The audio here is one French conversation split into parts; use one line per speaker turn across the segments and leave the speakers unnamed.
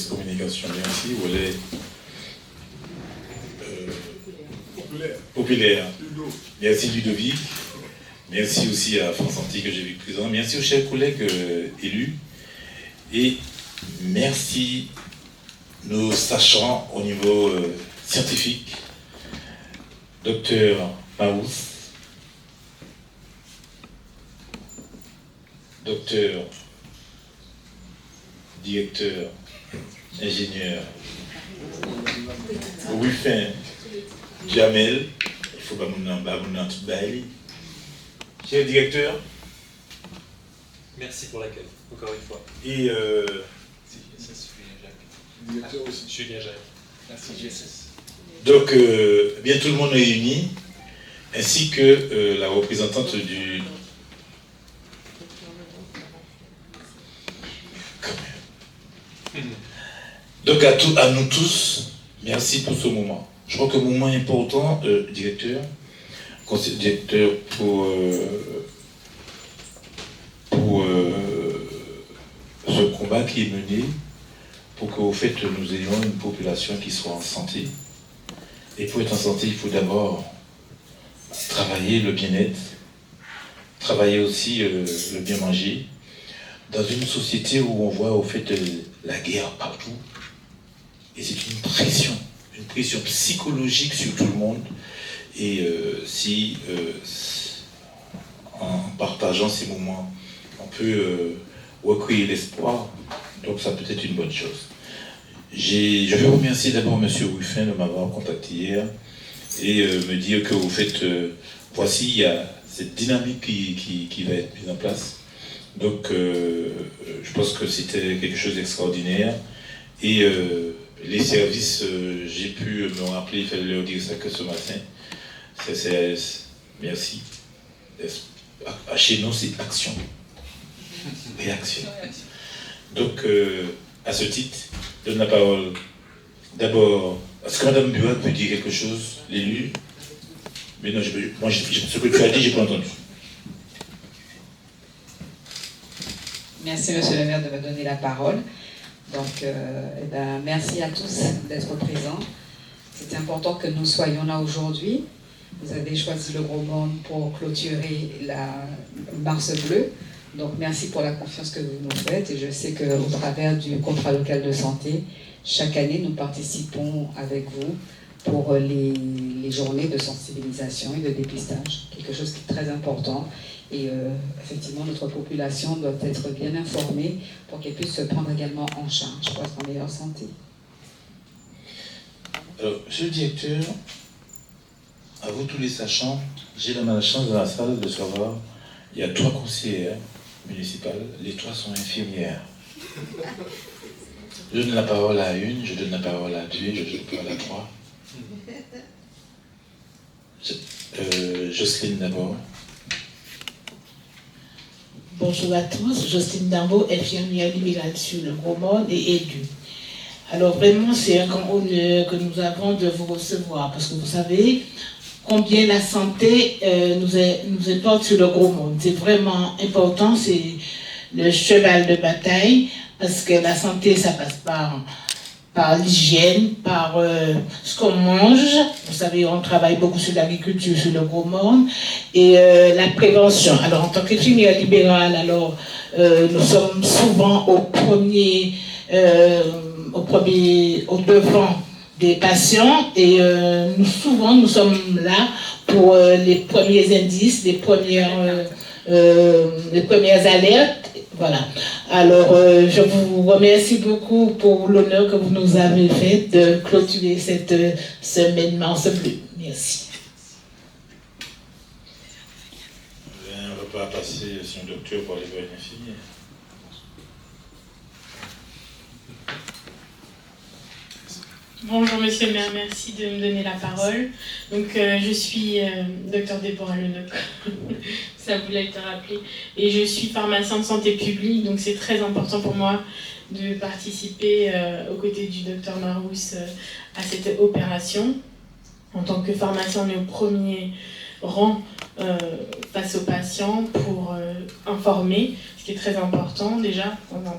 communication, merci, volet populaire. Merci Ludovic, merci aussi à France Antique que j'ai vu présent, merci aux chers collègues élus, et merci nos sachants au niveau scientifique, docteur Maous, docteur, directeur, ingénieur, Ruffin, Jamel, il faut pas mon tout bail. Cher directeur.
Merci pour l'accueil, encore une fois.
Et
Directeur aussi. Julien Jacques. Merci GSS.
Donc, bien tout le monde réuni, ainsi que la représentante du... Donc à nous tous, merci pour ce moment. Je crois que le moment important, directeur, conseiller directeur, pour ce combat qui est mené, pour qu'au fait nous ayons une population qui soit en santé. Et pour être en santé, il faut d'abord travailler le bien-être, travailler aussi le bien manger. Dans une société où on voit au fait la guerre partout, et c'est une pression psychologique sur tout le monde. Et si en partageant ces moments, on peut recréer l'espoir, donc ça peut être une bonne chose. Je veux remercier d'abord M. Ruffin de m'avoir contacté hier et me dire que vous faites, voici, il y a cette dynamique qui va être mise en place. Donc je pense que c'était quelque chose d'extraordinaire. Et les services, j'ai pu me rappeler, il fallait leur dire ça que ce matin. CCAS, merci. Chez nous, c'est action. Réaction. Donc, à ce titre, je donne la parole d'abord. Est-ce que Mme Buat peut dire quelque chose, l'élu? Mais non, moi, ce que tu as dit, je n'ai pas entendu.
Merci, monsieur le maire, de me donner la parole. Donc, merci à tous d'être présents. C'est important que nous soyons là aujourd'hui. Vous avez choisi le Gros Monde pour clôturer la Mars Bleue. Donc, merci pour la confiance que vous nous faites. Et je sais qu'au travers du contrat local de santé, chaque année, nous participons avec vous pour les journées de sensibilisation et de dépistage. Quelque chose qui est très important. Et effectivement, notre population doit être bien informée pour qu'elle puisse se prendre également en charge pour être en meilleure santé.
Alors, monsieur le directeur, à vous tous les sachants, j'ai la malchance dans la salle de savoir, il y a 3 conseillères municipales, les 3 sont infirmières. Je donne la parole à une, je donne la parole à 2, je donne la parole à 3. Jocelyne d'abord.
Bonjour à tous, Jocelyne Dambo, infirmière libérale sur le Gros Monde et élue. Alors vraiment, c'est un grand honneur que nous avons de vous recevoir, parce que vous savez combien la santé nous importe sur le Gros Monde. C'est vraiment important, c'est le cheval de bataille, parce que la santé, ça passe par l'hygiène, par ce qu'on mange. Vous savez, on travaille beaucoup sur l'agriculture, sur le Gros Monde, et la prévention. Alors, en tant qu'infirmière libérale, alors, nous sommes souvent au devant des patients, et nous sommes là pour les premiers indices, les premières alertes. Voilà. Alors, je vous remercie beaucoup pour l'honneur que vous nous avez fait de clôturer cette semaine Mars Bleue. Merci.
On ne va pas passer sur un docteur pour aller voir une infirmière.
Bonjour monsieur le maire, merci de me donner la parole. Donc je suis docteur Déborah Lenoc, ça vous l'a été rappelé, et je suis pharmacien de santé publique, donc c'est très important pour moi de participer aux côtés du docteur Marousse à cette opération. En tant que pharmacien, on est au premier rang face aux patients pour informer, ce qui est très important déjà dans un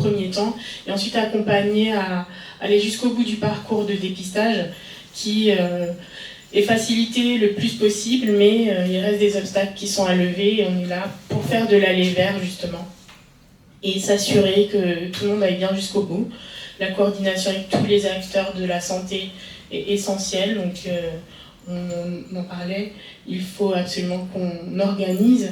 premier temps, et ensuite accompagner à aller jusqu'au bout du parcours de dépistage qui est facilité le plus possible, mais il reste des obstacles qui sont à lever et on est là pour faire de l'aller vers justement et s'assurer que tout le monde aille bien jusqu'au bout. La coordination avec tous les acteurs de la santé est essentielle, donc on en parlait, il faut absolument qu'on organise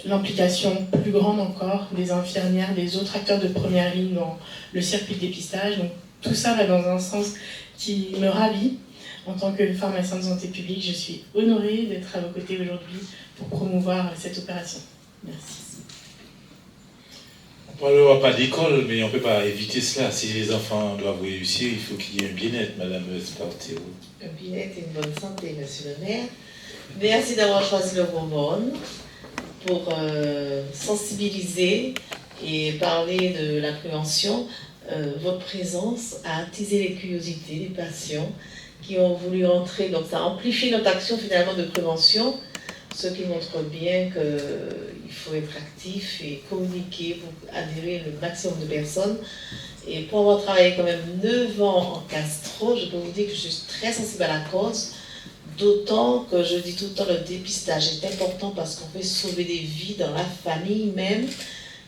l'implication plus grande encore des infirmières, des autres acteurs de première ligne dans le circuit de dépistage. Donc, tout ça va dans un sens qui me ravit. En tant que pharmacien de santé publique, je suis honorée d'être à vos côtés aujourd'hui pour promouvoir cette opération. Merci.
On ne parlera pas d'école, mais on ne peut pas éviter cela. Si les enfants doivent réussir, il faut qu'il y ait un bien-être, Madame Espartero.
Un bien-être et une bonne santé, Monsieur le maire. Merci d'avoir choisi le Gros-Morne pour sensibiliser et parler de la prévention. Votre présence a attisé les curiosités des patients qui ont voulu rentrer. Donc ça amplifie notre action finalement de prévention, ce qui montre bien qu'il faut être actif et communiquer pour adhérer le maximum de personnes. Et pour avoir travaillé quand même 9 ans en gastro, je peux vous dire que je suis très sensible à la cause, d'autant que je dis tout le temps le dépistage est important parce qu'on peut sauver des vies dans la famille même,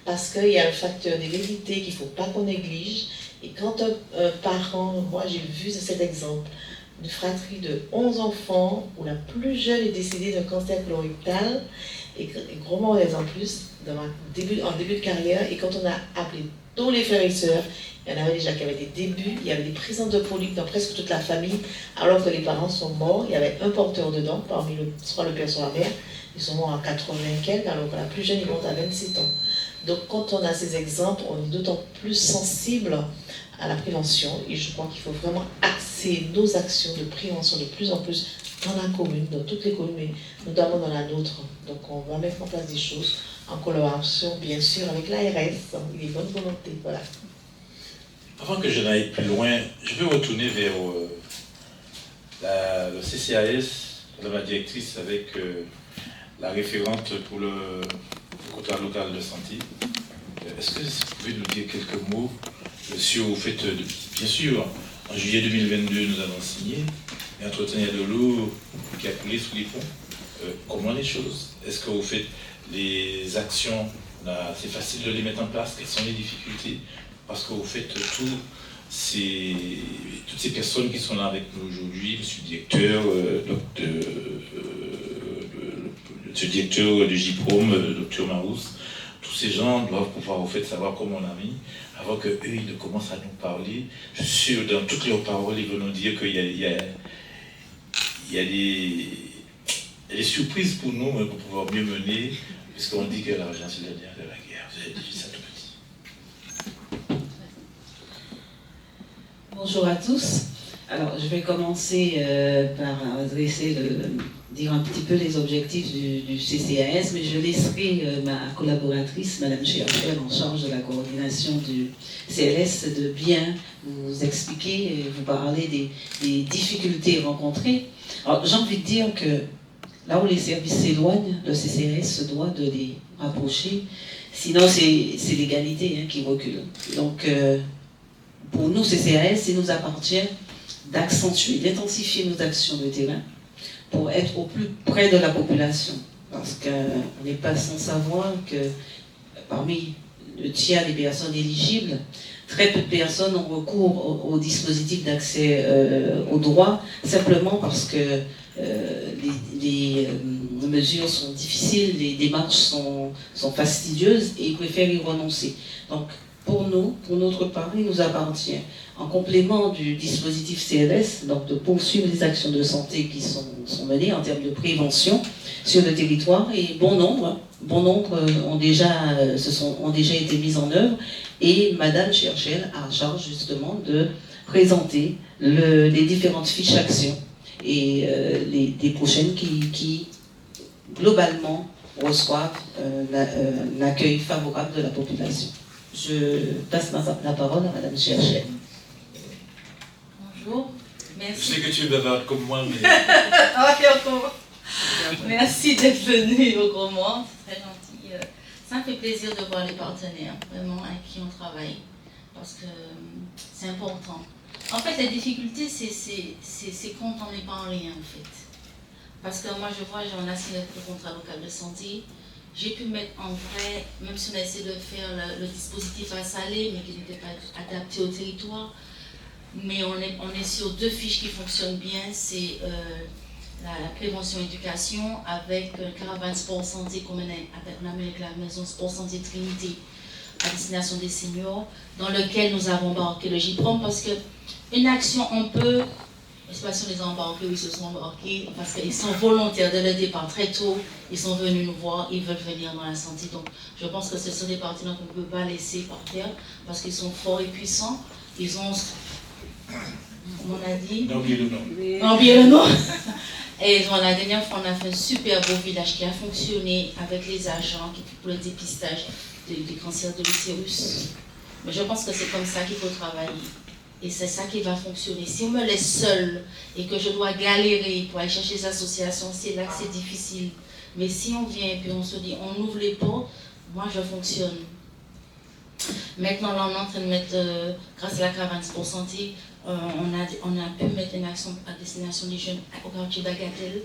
parce qu'il y a le facteur d'hérédité qu'il ne faut pas qu'on néglige. Et quand un parent, moi j'ai vu cet exemple, une fratrie de 11 enfants où la plus jeune est décédée d'un cancer colorectal, et gros morts en plus, en début de carrière, et quand on a appelé tous les frères et sœurs, il y en avait déjà qui avaient des débuts, il y avait des prises de polypes dans presque toute la famille, alors que les parents sont morts, il y avait un porteur dedans, parmi soit le père, soit la mère, ils sont morts à 80 quelques, alors que la plus jeune, ils monte à 27 ans. Donc quand on a ces exemples, on est d'autant plus sensible à la prévention, et je crois qu'il faut vraiment axer nos actions de prévention de plus en plus dans la commune, dans toutes les communes, mais notamment dans la nôtre. Donc on va mettre en place des choses en collaboration, bien sûr, avec l'ARS et les bonnes volontés. Voilà.
Avant que je n'aille plus loin, je vais retourner vers le CCAS, Madame la directrice, avec la référente pour le quota local de santé. Est-ce que vous pouvez nous dire quelques mots sur le fait, bien sûr, en juillet 2022, nous avons signé, et entre-temps, il y a de l'eau qui a coulé sous les ponts. Comment les choses? Est-ce que vous faites les actions, c'est facile de les mettre en place? Quelles sont les difficultés? Parce que vous faites toutes ces personnes qui sont là avec nous aujourd'hui, monsieur le directeur, le directeur du JPROM, docteur Marousse, tous ces gens doivent pouvoir au fait savoir comment on a mis, avant qu'eux ils ne commencent à nous parler. Je suis sûr, dans toutes leurs paroles, ils vont nous dire qu'il y a des surprises pour nous, pour pouvoir mieux mener, puisqu'on dit que l'argent c'est le nerf de la guerre. Vous avez dit ça tout petit.
Bonjour à tous. Alors, je vais commencer par dire un petit peu les objectifs du CCAS, mais je laisserai ma collaboratrice, Madame Cherchel, en charge de la coordination du CLS, de bien vous expliquer et vous parler des difficultés rencontrées. Alors, j'ai envie de dire que là où les services s'éloignent, le CCAS se doit de les rapprocher, sinon c'est l'égalité qui recule. Donc, pour nous, CCAS, il nous appartient d'accentuer, d'intensifier nos actions de terrain pour être au plus près de la population. Parce qu'on n'est pas sans savoir que parmi le tiers des personnes éligibles, très peu de personnes ont recours au dispositif d'accès aux droits, simplement parce que les mesures sont difficiles, les démarches sont fastidieuses et ils préfèrent y renoncer. Donc, pour nous, pour notre part, il nous appartient, en complément du dispositif CLS, donc de poursuivre les actions de santé qui sont menées en termes de prévention sur le territoire, et bon nombre ont déjà été mises en œuvre, et Madame Cherchel a en charge justement de présenter les différentes fiches d'actions et les prochaines qui globalement reçoivent un accueil favorable de la population. Je passe la parole à Madame Cherchel.
Bonjour, merci.
Je sais que tu es bavarde comme moi, mais...
Merci d'être venu au Gros Morne, c'est très gentil Ça me fait plaisir de voir les partenaires, vraiment, avec qui on travaille, parce que c'est important. En fait, la difficulté, c'est quand on n'est pas en lien, en fait. Parce que moi, je vois, j'en ai signé le contrat local de santé, j'ai pu mettre en vrai, même si on a essayé de faire le dispositif à Salé, mais qui n'était pas adapté au territoire, mais on est sur 2 fiches qui fonctionnent bien, c'est la prévention éducation avec Caravane Sport Santé qu'on mène avec la maison Sport Santé Trinité à destination des seniors, dans lequel nous avons embarqué le JPROM, parce qu'une action, on peut, je ne sais pas si on les a embarqués ou ils se sont embarqués, parce qu'ils sont volontaires dès le départ très tôt, ils sont venus nous voir, ils veulent venir dans la santé. Donc je pense que ce sont des partenaires qu'on ne peut pas laisser par terre, parce qu'ils sont forts et puissants, ils ont, comme on a dit,
N'oubliez le nom.
N'oubliez le nom. Et la dernière fois, on a fait un super beau village qui a fonctionné avec les agents pour le dépistage des cancers de l'utérus. Mais je pense que c'est comme ça qu'il faut travailler. Et c'est ça qui va fonctionner. Si on me laisse seule et que je dois galérer pour aller chercher les associations, c'est là que c'est difficile. Mais si on vient et puis on se dit, on ouvre les portes, moi je fonctionne. Maintenant, là, on est en train de mettre, grâce à la Caravane Sport Santé, on a pu mettre une action à destination des jeunes au quartier Bagatelle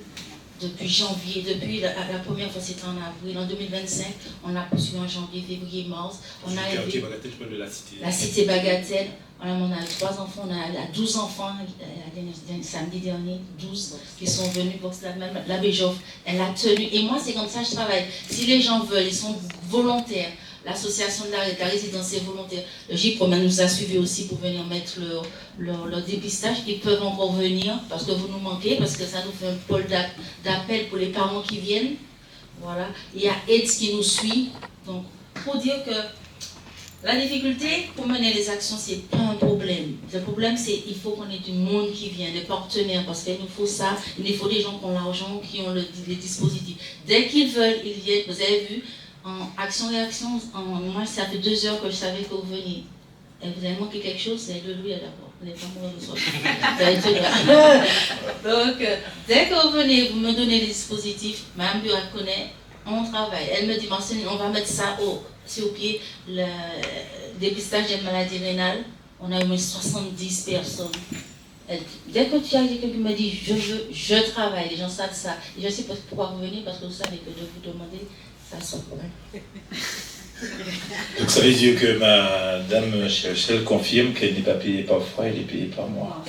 depuis janvier. Depuis la première fois, c'était en avril. En 2025, on a poursuivi en janvier, février, mars. On a
quartier Bagatelle, je parle de la cité.
La cité Bagatelle. On a 3 enfants, on a 12 enfants, samedi dernier, 12 qui sont venus pour cela. Même l'abbé Joffre, elle a tenu. Et moi, c'est comme ça que je travaille. Si les gens veulent, ils sont volontaires. L'association de la résidence est volontaire. Le JPROM nous a suivis aussi pour venir mettre leur dépistage. Ils peuvent encore venir parce que vous nous manquez, parce que ça nous fait un pôle d'appel pour les parents qui viennent. Voilà. Il y a AIDS qui nous suit. Donc, pour dire que la difficulté pour mener les actions, c'est pas un problème. Le problème, c'est qu'il faut qu'on ait du monde qui vient, des partenaires, parce qu'il nous faut ça. Il nous faut des gens qui ont l'argent, qui ont les dispositifs. Dès qu'ils veulent, ils viennent. Vous avez vu, en action-réaction, moi, ça fait 2 heures que je savais que vous veniez. Et vous avez manqué quelque chose, c'est de lui d'abord. Vous n'êtes pas mort de soif. Donc, dès que vous venez, vous me donnez les dispositifs, Mme Burak connaît, on travaille. Elle me dit, Marceline, on va mettre ça sur pied, le dépistage des maladies rénales. On a eu 70 personnes. Dès que tu as quelqu'un qui me dit, je travaille, les gens savent ça. Et je sais pourquoi vous venez, parce que vous savez que de vous demander, ça se fait.
Donc ça veut dire que Madame Chirchel confirme qu'elle n'est pas payée par fois, elle est payée par mois.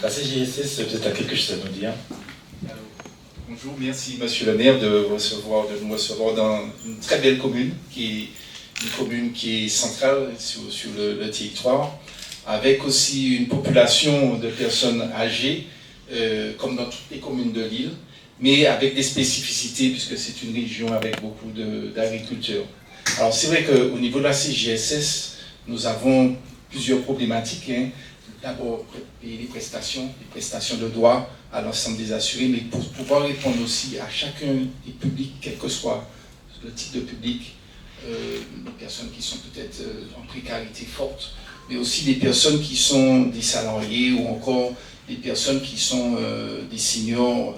La CGSS, peut-être a quelque chose à nous dire.
Bonjour, merci Monsieur le maire de nous recevoir dans une très belle commune, qui est une commune qui est centrale sur le territoire, avec aussi une population de personnes âgées, comme dans toutes les communes de l'île, mais avec des spécificités, puisque c'est une région avec beaucoup d'agriculteurs. Alors c'est vrai qu'au niveau de la CGSS, nous avons plusieurs problématiques. D'abord, payer les prestations de droit à l'ensemble des assurés, mais pour pouvoir répondre aussi à chacun des publics, quel que soit le type de public, des personnes qui sont peut-être en précarité forte, mais aussi des personnes qui sont des salariés ou encore des personnes qui sont des seniors,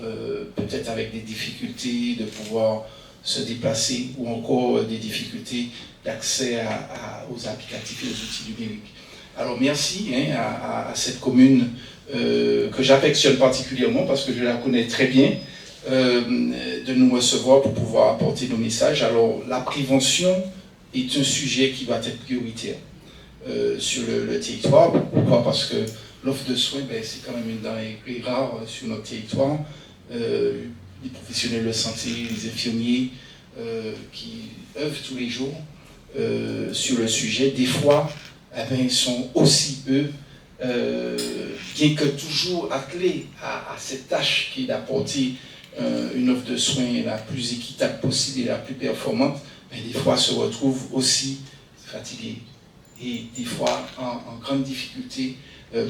peut-être avec des difficultés de pouvoir se déplacer ou encore des difficultés d'accès aux applicatifs et aux outils numériques. Alors merci à cette commune que j'affectionne particulièrement parce que je la connais très bien, de nous recevoir pour pouvoir apporter nos messages. Alors la prévention est un sujet qui doit être prioritaire sur le territoire. Pourquoi? Parce que l'offre de soins, c'est quand même une denrée rare sur notre territoire. Les professionnels de santé, les infirmiers qui œuvrent tous les jours sur le sujet, des fois, ils sont aussi, eux, bien que toujours attelés à cette tâche qui est d'apporter une offre de soins la plus équitable possible et la plus performante, des fois se retrouvent aussi fatigués et des fois en grande difficulté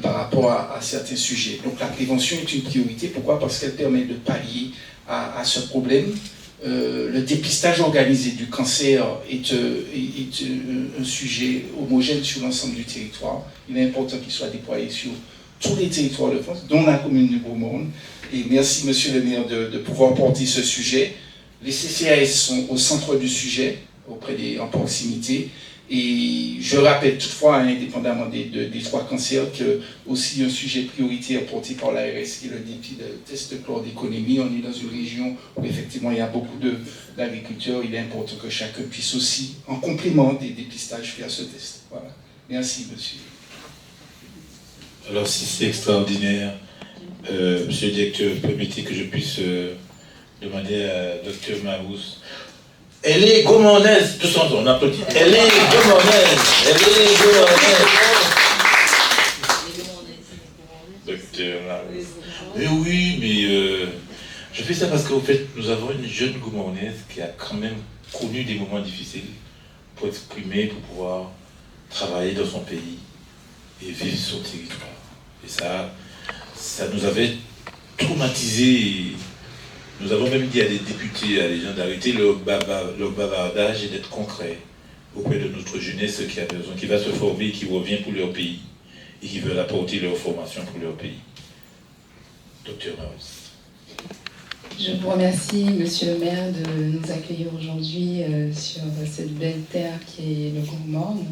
par rapport à certains sujets. Donc la prévention est une priorité. Pourquoi? Parce qu'elle permet de pallier à ce problème. Le dépistage organisé du cancer est un sujet homogène sur l'ensemble du territoire. Il est important qu'il soit déployé sur tous les territoires de France, dont la commune du Gros-Morne. Et merci, Monsieur le maire, de pouvoir porter ce sujet. les CCAS sont au centre du sujet, en proximité. Et je rappelle toutefois, indépendamment des 3 cancers, que aussi un sujet prioritaire porté par l'ARS, qui est le défi de test de chlordéconémie. On est dans une région où effectivement il y a beaucoup d'agriculteurs. Il est important que chacun puisse aussi, en complément des dépistages, faire ce test. Voilà. Merci, monsieur.
Alors, si c'est extraordinaire, monsieur le directeur, permettez que je puisse demander à Dr Mahous. Elle est gourmandaise, tous ensemble, on applaudit. Elle est gourmandaise, Docteur Mahous. Mais oui, mais je fais ça parce qu'en fait, nous avons une jeune gourmandaise qui a quand même connu des moments difficiles pour exprimer, pour pouvoir travailler dans son pays et vivre son territoire. Et ça nous avait traumatisés. Nous avons même dit à des députés, à des gens d'arrêter le bavardage et d'être concret auprès de notre jeunesse qui a besoin, qui va se former, qui revient pour leur pays et qui veut apporter leur formation pour leur pays. Docteur Mahous.
Je vous remercie, monsieur le maire, de nous accueillir aujourd'hui sur cette belle terre qui est le Gourmorne.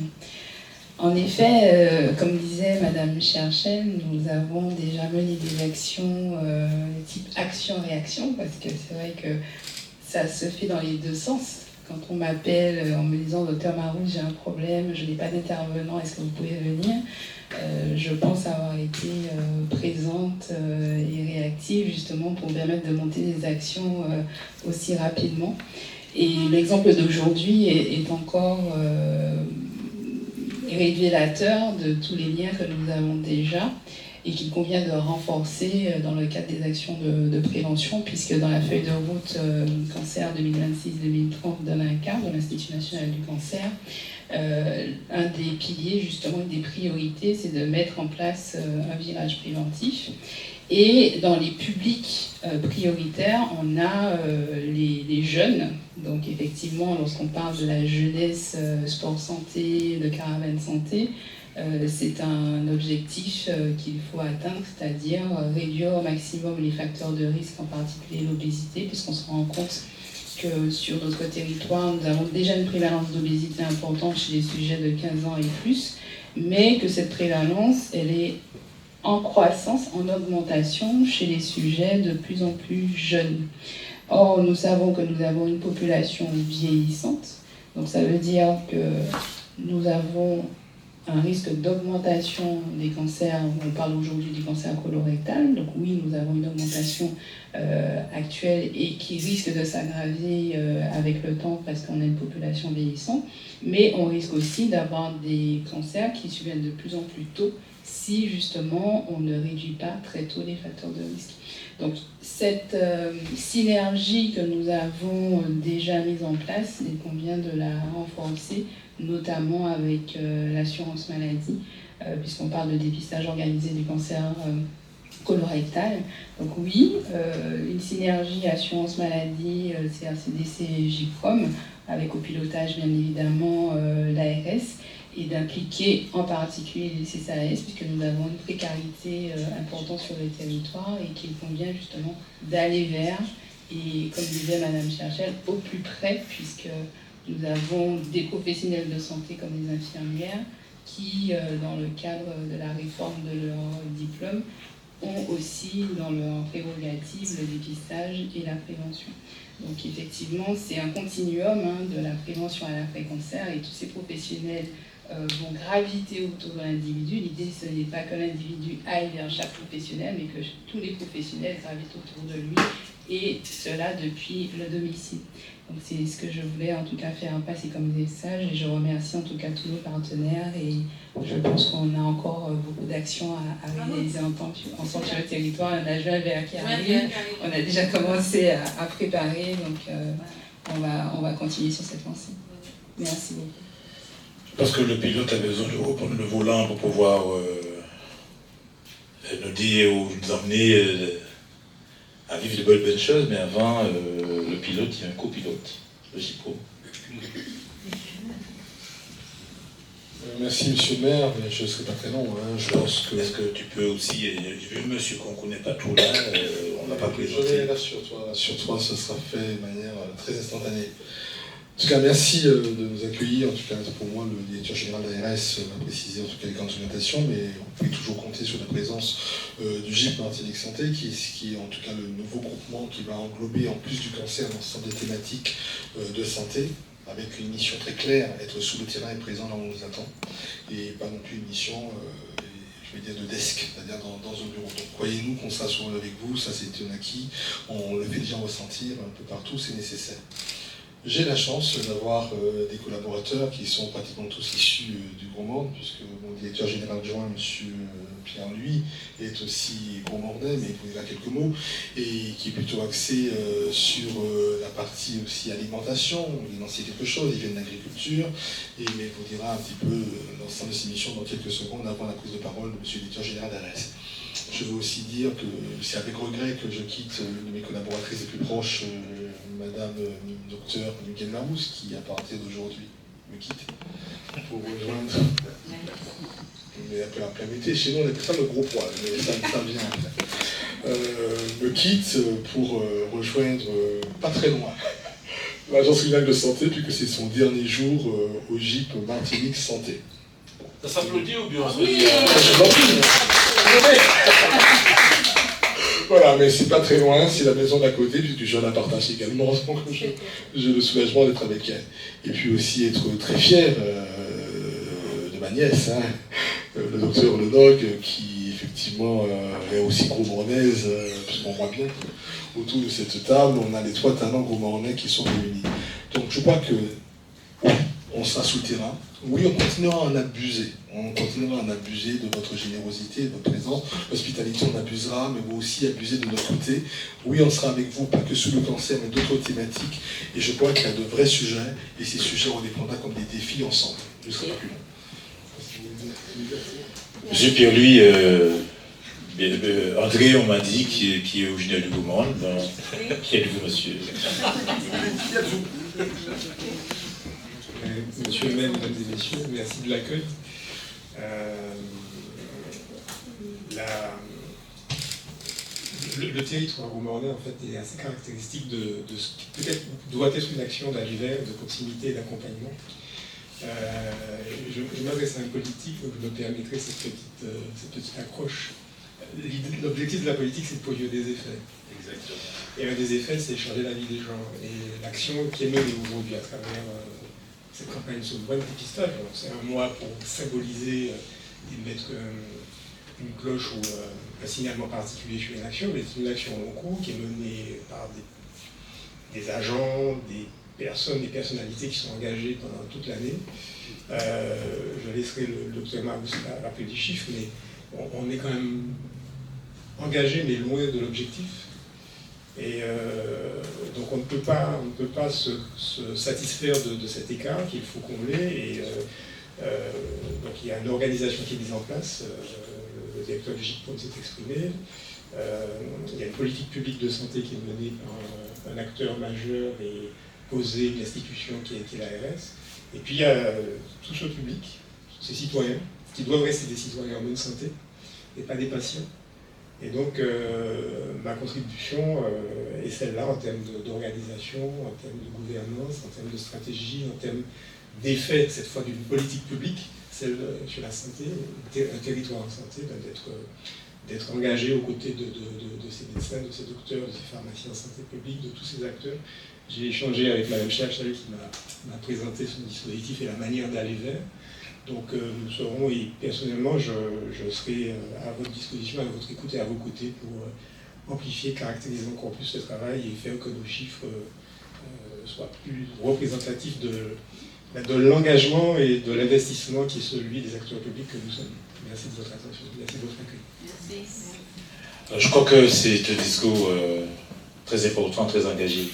En effet, comme disait Madame Cherchel, nous avons déjà mené des actions type action-réaction, parce que c'est vrai que ça se fait dans les 2 sens. Quand on m'appelle en me disant « Docteur Mahous, j'ai un problème, je n'ai pas d'intervenant, est-ce que vous pouvez venir ?» Je pense avoir été présente et réactive justement pour permettre de monter des actions aussi rapidement. Et l'exemple d'aujourd'hui est encore révélateur de tous les liens que nous avons déjà et qu'il convient de renforcer dans le cadre des actions de prévention, puisque dans la feuille de route cancer 2026-2030 d'Alain de l'Institut national du cancer, un des piliers, justement, une des priorités, c'est de mettre en place un virage préventif. Et dans les publics prioritaires, on a les jeunes. Donc effectivement, lorsqu'on parle de la jeunesse sport santé, de caravane santé, c'est un objectif qu'il faut atteindre, c'est-à-dire réduire au maximum les facteurs de risque, en particulier l'obésité, puisqu'on se rend compte que sur notre territoire, nous avons déjà une prévalence d'obésité importante chez les sujets de 15 ans et plus, mais que cette prévalence, elle est en croissance, en augmentation chez les sujets de plus en plus jeunes. Or, nous savons que nous avons une population vieillissante, donc ça veut dire que nous avons un risque d'augmentation des cancers. On parle aujourd'hui du cancer colorectal, donc oui, nous avons une augmentation actuelle et qui risque de s'aggraver avec le temps parce qu'on a une population vieillissante, mais on risque aussi d'avoir des cancers qui surviennent de plus en plus tôt si justement on ne réduit pas très tôt les facteurs de risque. Donc cette synergie que nous avons déjà mise en place, il convient de la renforcer, notamment avec l'assurance maladie, puisqu'on parle de dépistage organisé du cancer colorectal. Donc oui, une synergie assurance maladie, CRCDC, JPROM, avec au pilotage bien évidemment l'ARS, et d'impliquer en particulier les CCAS, puisque nous avons une précarité importante sur le territoire et qu'il convient justement d'aller vers, et comme disait Madame Cherchel, au plus près, puisque nous avons des professionnels de santé comme les infirmières qui, dans le cadre de la réforme de leur diplôme, ont aussi dans leur prérogative le dépistage et la prévention. Donc effectivement, c'est un continuum de la prévention à l'après-cancer, et tous ces professionnels vont graviter autour de l'individu. L'idée, ce n'est pas que l'individu aille vers chaque professionnel, mais que tous les professionnels gravitent autour de lui, et cela depuis le domicile. Donc c'est ce que je voulais en tout cas faire passer comme message, et je remercie en tout cas tous nos partenaires, et je pense qu'on a encore beaucoup d'actions à réaliser ensemble sur le territoire. On a Joël Vert qui arrive, on a déjà commencé à préparer, donc on va continuer sur cette lancée. Merci beaucoup.
Parce que le pilote a besoin de reprendre le volant pour pouvoir nous dire ou nous emmener à vivre de bonnes choses, mais avant, le pilote, il y a un copilote, le JPRO.
Merci monsieur le maire, mais je ne serai pas très long. Je pense que...
Est-ce que tu peux aussi, j'ai vu monsieur qu'on ne connaît pas tout là, on n'a pas présenté.
Je vais sur toi, ce sera fait de manière très instantanée. En tout cas, merci de nous accueillir. En tout cas, pour moi, le directeur général de l'ARS m'a précisé en tout cas les grandes orientations, mais vous pouvez toujours compter sur la présence du GIP Martinique Santé, qui est en tout cas le nouveau groupement qui va englober, en plus du cancer, l'ensemble des thématiques de santé, avec une mission très claire, être sous le terrain et présent là où on nous attend, et pas non plus une mission, je vais dire, de desk, c'est-à-dire dans un bureau. Donc croyez-nous qu'on sera souvent avec vous, ça c'est un acquis, on le fait déjà ressentir un peu partout, c'est nécessaire. J'ai la chance d'avoir des collaborateurs qui sont pratiquement tous issus du Gros Morne, puisque mon directeur général adjoint, M. Pierre-Louis, est aussi Gros-Mornais, mais il vous dira quelques mots, et qui est plutôt axé sur la partie aussi alimentation. Il en sait quelque chose, il vient de l'agriculture, mais il vous dira un petit peu l'ensemble de ses missions dans quelques secondes avant la prise de parole de M. le directeur général d'ARS. Je veux aussi dire que c'est avec regret que je quitte une de mes collaboratrices les plus proches, Madame Docteur Miguel Larousse, qui à partir d'aujourd'hui me quitte pour rejoindre. Mais après la permettez, chez nous on appelle ça le gros poil, mais ça vient. Me quitte pour rejoindre pas très loin l'Agence régionale de santé, puisque c'est son dernier jour au GIP Martinique Santé.
Ça s'applaudit ou bien
oui, je m'en prie. Voilà, mais c'est pas très loin, c'est la maison d'à côté, puisque je la partage également, donc j'ai le soulagement d'être avec elle. Et puis aussi être très fier de ma nièce, hein, le docteur Lenogue, qui effectivement est aussi gros-mornaise, puisqu'on voit bien autour de cette table, on a les 3 talents gros-mornais qui sont réunis. Donc je crois que on sera sous le terrain. Oui, on continuera à en abuser. On continuera à en abuser de votre générosité, de votre présence. L'hospitalité, on abusera, mais vous aussi abusez de notre côté. Oui, on sera avec vous, pas que sous le cancer, mais d'autres thématiques. Et je crois qu'il y a de vrais sujets, et ces sujets, on les prendra comme des défis ensemble. Je serai plus long.
Monsieur Pierre-Louis, André, on m'a dit, qui est originaire du Gouman. Qui êtes-vous, monsieur?
Monsieur le maire, mesdames et messieurs, merci de l'accueil. Le territoire goumarnais en fait est assez caractéristique de ce qui peut-être doit être une action d'arrivée, de proximité et d'accompagnement. Je m'adresse à un politique, donc je me permettrai cette petite accroche. L'objectif de la politique, c'est de produire des effets.
Exactement.
Et un des effets, c'est changer la vie des gens. Et l'action qui est menée aujourd'hui à travers cette campagne sur le dépistage, c'est un mois pour symboliser et mettre une cloche ou un signalement particulier sur une action, mais c'est une action en cours qui est menée par des agents, des personnes, des personnalités qui sont engagées pendant toute l'année. Je laisserai le docteur Margus rappeler des chiffres, mais on est quand même engagé, mais loin de l'objectif. Et donc on ne peut pas se satisfaire de cet écart qu'il faut combler. Et donc il y a une organisation qui est mise en place. Le directeur du GIPON s'est exprimé. Il y a une politique publique de santé qui est menée par un acteur majeur et posé, une institution qui est l'ARS. Et puis il y a tout ce public, ces citoyens, qui doivent rester des citoyens en bonne santé et pas des patients. Et donc, ma contribution est celle-là en termes d'organisation, en termes de gouvernance, en termes de stratégie, en termes d'effet, cette fois d'une politique publique, celle sur la santé, un territoire en santé, d'être engagé aux côtés de ces médecins, de ces docteurs, de ces pharmaciens en santé publique, de tous ces acteurs. J'ai échangé avec Mme Chachal qui m'a présenté son dispositif et la manière d'aller vers. Donc nous serons, et personnellement, je serai à votre disposition, à votre écoute et à vos côtés pour amplifier, caractériser encore plus ce travail et faire que nos chiffres soient plus représentatifs de l'engagement et de l'investissement qui est celui des acteurs publics que nous sommes. Merci de votre attention, merci de votre accueil.
Merci.
Je crois que c'est un discours très important, très engagé.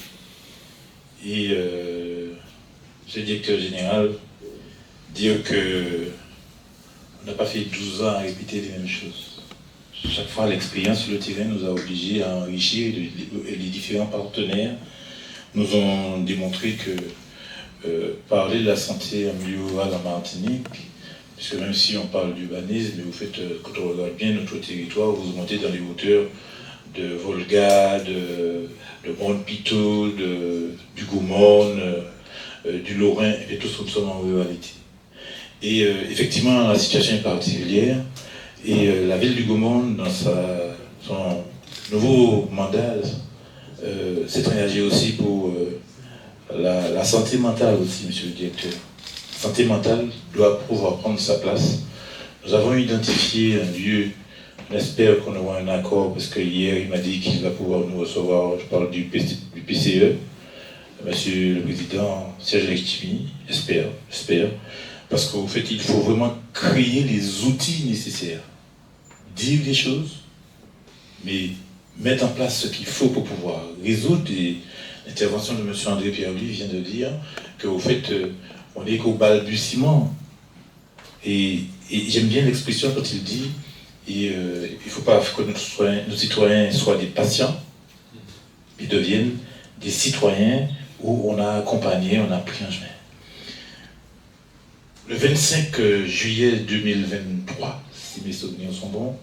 Et le directeur général, dire qu'on n'a pas fait 12 ans à répéter les mêmes choses. Chaque fois, l'expérience sur le terrain nous a obligés à enrichir. Les différents partenaires nous ont démontré que parler de la santé en milieu rural en Martinique, puisque même si on parle d'urbanisme, mais vous faites, quand on regarde bien notre territoire, vous montez dans les hauteurs de Volga, de Mont-Pitot, du Gaumont, du Lorrain, et tous nous sommes en ruralité. Et effectivement, la situation est particulière, et la ville du Gaumont, dans son nouveau mandat, s'est engagée aussi pour la santé mentale aussi, monsieur le directeur. La santé mentale doit pouvoir prendre sa place. Nous avons identifié un lieu. On espère qu'on aura un accord, parce que hier il m'a dit qu'il va pouvoir nous recevoir. Je parle du PCE, monsieur le président Serge Lechtimi, j'espère. Parce qu'au fait, il faut vraiment créer les outils nécessaires. Dire les choses, mais mettre en place ce qu'il faut pour pouvoir résoudre. L'intervention de M. André Pierre-Louis vient de dire qu'au fait, on est qu'au balbutiement. Et j'aime bien l'expression quand il dit il ne faut pas que nos citoyens soient des patients, ils deviennent des citoyens où on a accompagné, on a pris en chemin. Le 25 juillet 2023, si mes souvenirs sont bons,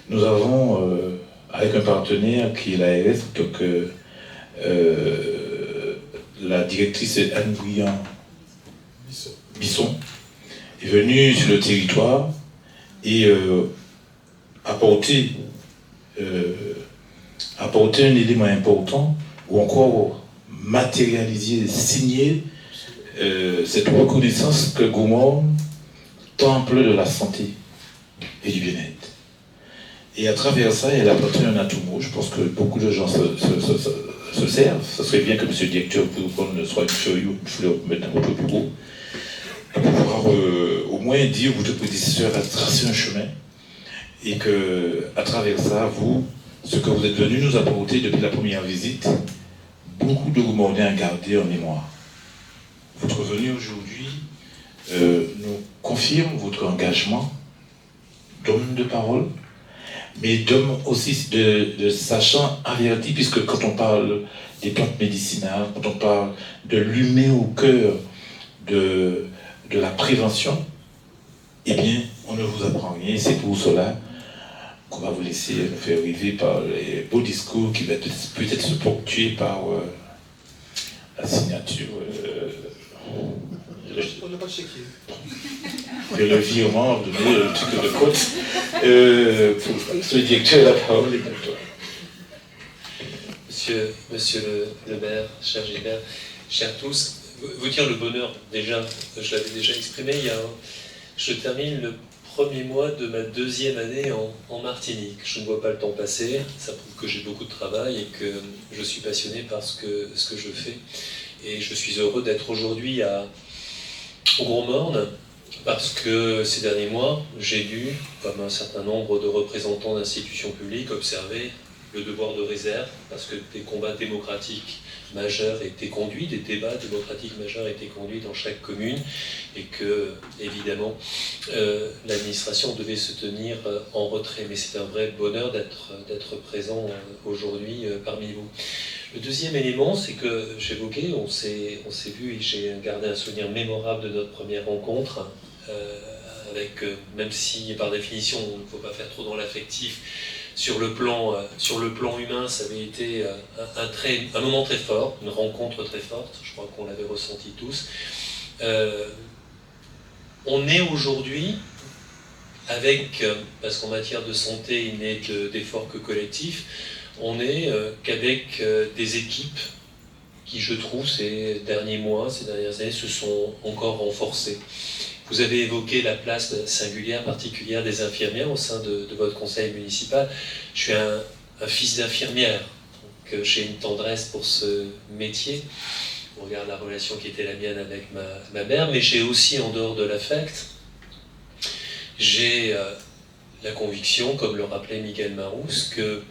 nous avons, avec un partenaire qui est l'ARS, donc la directrice Anne Bisson est venue sur le territoire et apporter un élément important, ou encore matérialiser, signer cette reconnaissance que Gaumont, temple de la santé et du bien-être. Et à travers ça, elle a apporté un atout. Je pense que beaucoup de gens se servent. Ça serait bien que M. le directeur soit une feuille ou une fleur mettre dans votre bureau, pour pouvoir au moins dire aux deux prédécesseurs à tracer un chemin, et que à travers ça, vous, ce que vous êtes venu nous apporter depuis la première visite, beaucoup de Gaumonnais à garder en mémoire. Votre venue aujourd'hui nous confirme votre engagement d'homme de parole, mais d'homme aussi de sachant averti, puisque quand on parle des plantes médicinales, quand on parle de l'humain au cœur de la prévention, eh bien, on ne vous apprend rien. C'est pour cela qu'on va vous laisser nous faire rêver par les beaux discours qui va peut-être se ponctuer par la signature.
On n'a pas checké.
Le virement, le truc de côte. Pour le directeur, la parole est pour toi.
Monsieur le maire, cher Gilbert, chers tous, vous dire le bonheur, déjà, je l'avais déjà exprimé, je termine le premier mois de ma deuxième année en Martinique. Je ne vois pas le temps passer, ça prouve que j'ai beaucoup de travail et que je suis passionné par ce que je fais. Et je suis heureux d'être aujourd'hui au Gros-Morne, parce que ces derniers mois, j'ai dû, comme un certain nombre de représentants d'institutions publiques, observer le devoir de réserve, parce que des combats démocratiques majeurs étaient conduits, des débats démocratiques majeurs étaient conduits dans chaque commune, et que, évidemment, l'administration devait se tenir en retrait. Mais c'est un vrai bonheur d'être présent aujourd'hui parmi vous. Le deuxième élément, c'est que j'évoquais, on s'est vu et j'ai gardé un souvenir mémorable de notre première rencontre, avec, même si par définition on ne faut pas faire trop dans l'affectif, sur le plan humain, ça avait été un moment très fort, une rencontre très forte, je crois qu'on l'avait ressenti tous. On est aujourd'hui parce qu'en matière de santé, il n'est d'effort que collectif, on est qu'avec des équipes qui, je trouve, ces derniers mois, ces dernières années, se sont encore renforcées. Vous avez évoqué la place singulière, particulière des infirmières au sein de votre conseil municipal. Je suis un fils d'infirmière, donc j'ai une tendresse pour ce métier. On regarde la relation qui était la mienne avec ma mère, mais j'ai aussi, en dehors de l'affect, j'ai la conviction, comme le rappelait Miguel Marousse, que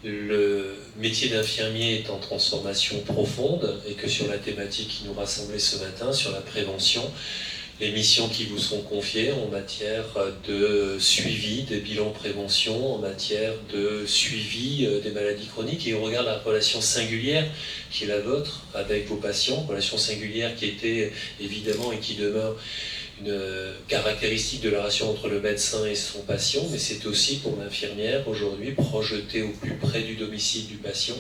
le métier d'infirmier est en transformation profonde et que sur la thématique qui nous rassemblait ce matin, sur la prévention, les missions qui vous seront confiées en matière de suivi des bilans prévention, en matière de suivi des maladies chroniques, et on regarde la relation singulière qui est la vôtre avec vos patients, relation singulière qui était évidemment et qui demeure caractéristique de la relation entre le médecin et son patient, mais c'est aussi pour l'infirmière aujourd'hui projeter au plus près du domicile du patient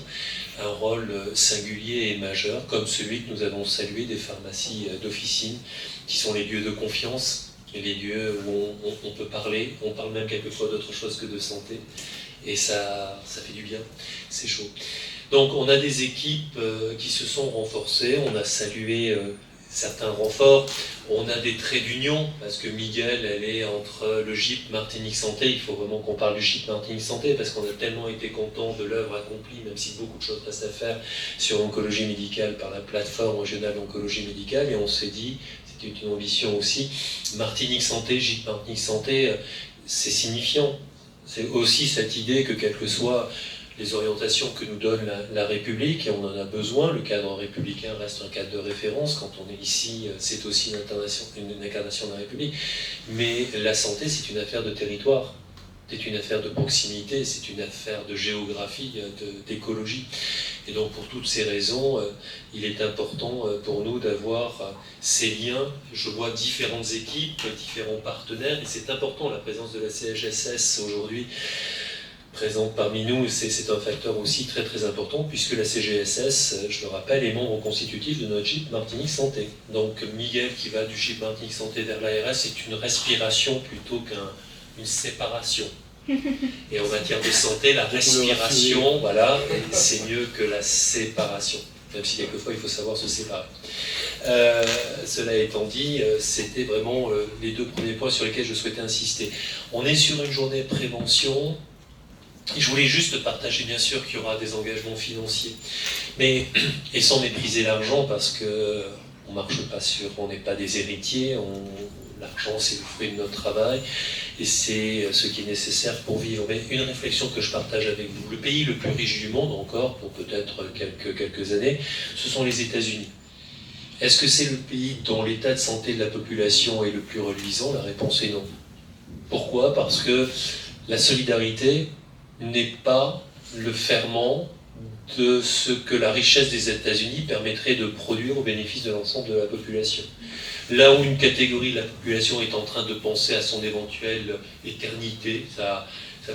un rôle singulier et majeur, comme celui que nous avons salué des pharmacies d'officine, qui sont les lieux de confiance, et les lieux où on peut parler, on parle même quelquefois d'autre chose que de santé, et ça fait du bien, c'est chaud. Donc on a des équipes qui se sont renforcées, on a salué certains renforts, on a des traits d'union, parce que Miguel, elle est entre le GIP Martinique Santé, il faut vraiment qu'on parle du GIP Martinique Santé, parce qu'on a tellement été content de l'œuvre accomplie, même si beaucoup de choses restent à faire sur l'oncologie médicale par la plateforme régionale d'oncologie médicale, et on s'est dit, c'était une ambition aussi, Martinique Santé, GIP Martinique Santé, c'est signifiant. C'est aussi cette idée que quelles que soient les orientations que nous donne la République, et on en a besoin, le cadre républicain reste un cadre de référence, quand on est ici, c'est aussi une incarnation de la République, mais la santé, c'est une affaire de territoire, c'est une affaire de proximité, c'est une affaire de géographie, d'écologie. Et donc pour toutes ces raisons, il est important pour nous d'avoir ces liens. Je vois différentes équipes, différents partenaires, et c'est important, la présence de la CGSS aujourd'hui, présente parmi nous, c'est un facteur aussi très très important, puisque la CGSS, je le rappelle, est membre constitutif de notre GIP Martinique Santé. Donc Miguel qui va du GIP Martinique Santé vers l'ARS, c'est une respiration plutôt qu'une séparation. Et en matière de santé, la respiration, voilà, c'est mieux que la séparation, même si quelquefois il faut savoir se séparer. Cela étant dit, c'était vraiment les deux premiers points sur lesquels je souhaitais insister. On est sur une journée de prévention. Je voulais juste partager, bien sûr, qu'il y aura des engagements financiers, mais, et sans mépriser l'argent, parce que on marche pas sur, on n'est pas des héritiers, l'argent c'est le fruit de notre travail, et c'est ce qui est nécessaire pour vivre. Mais une réflexion que je partage avec vous, le pays le plus riche du monde encore, pour peut-être quelques années, ce sont les États-Unis. Est-ce que c'est le pays dont l'état de santé de la population est le plus reluisant? La réponse est non. Pourquoi? Parce que la solidarité n'est pas le ferment de ce que la richesse des États-Unis permettrait de produire au bénéfice de l'ensemble de la population. Là où une catégorie de la population est en train de penser à son éventuelle éternité, sa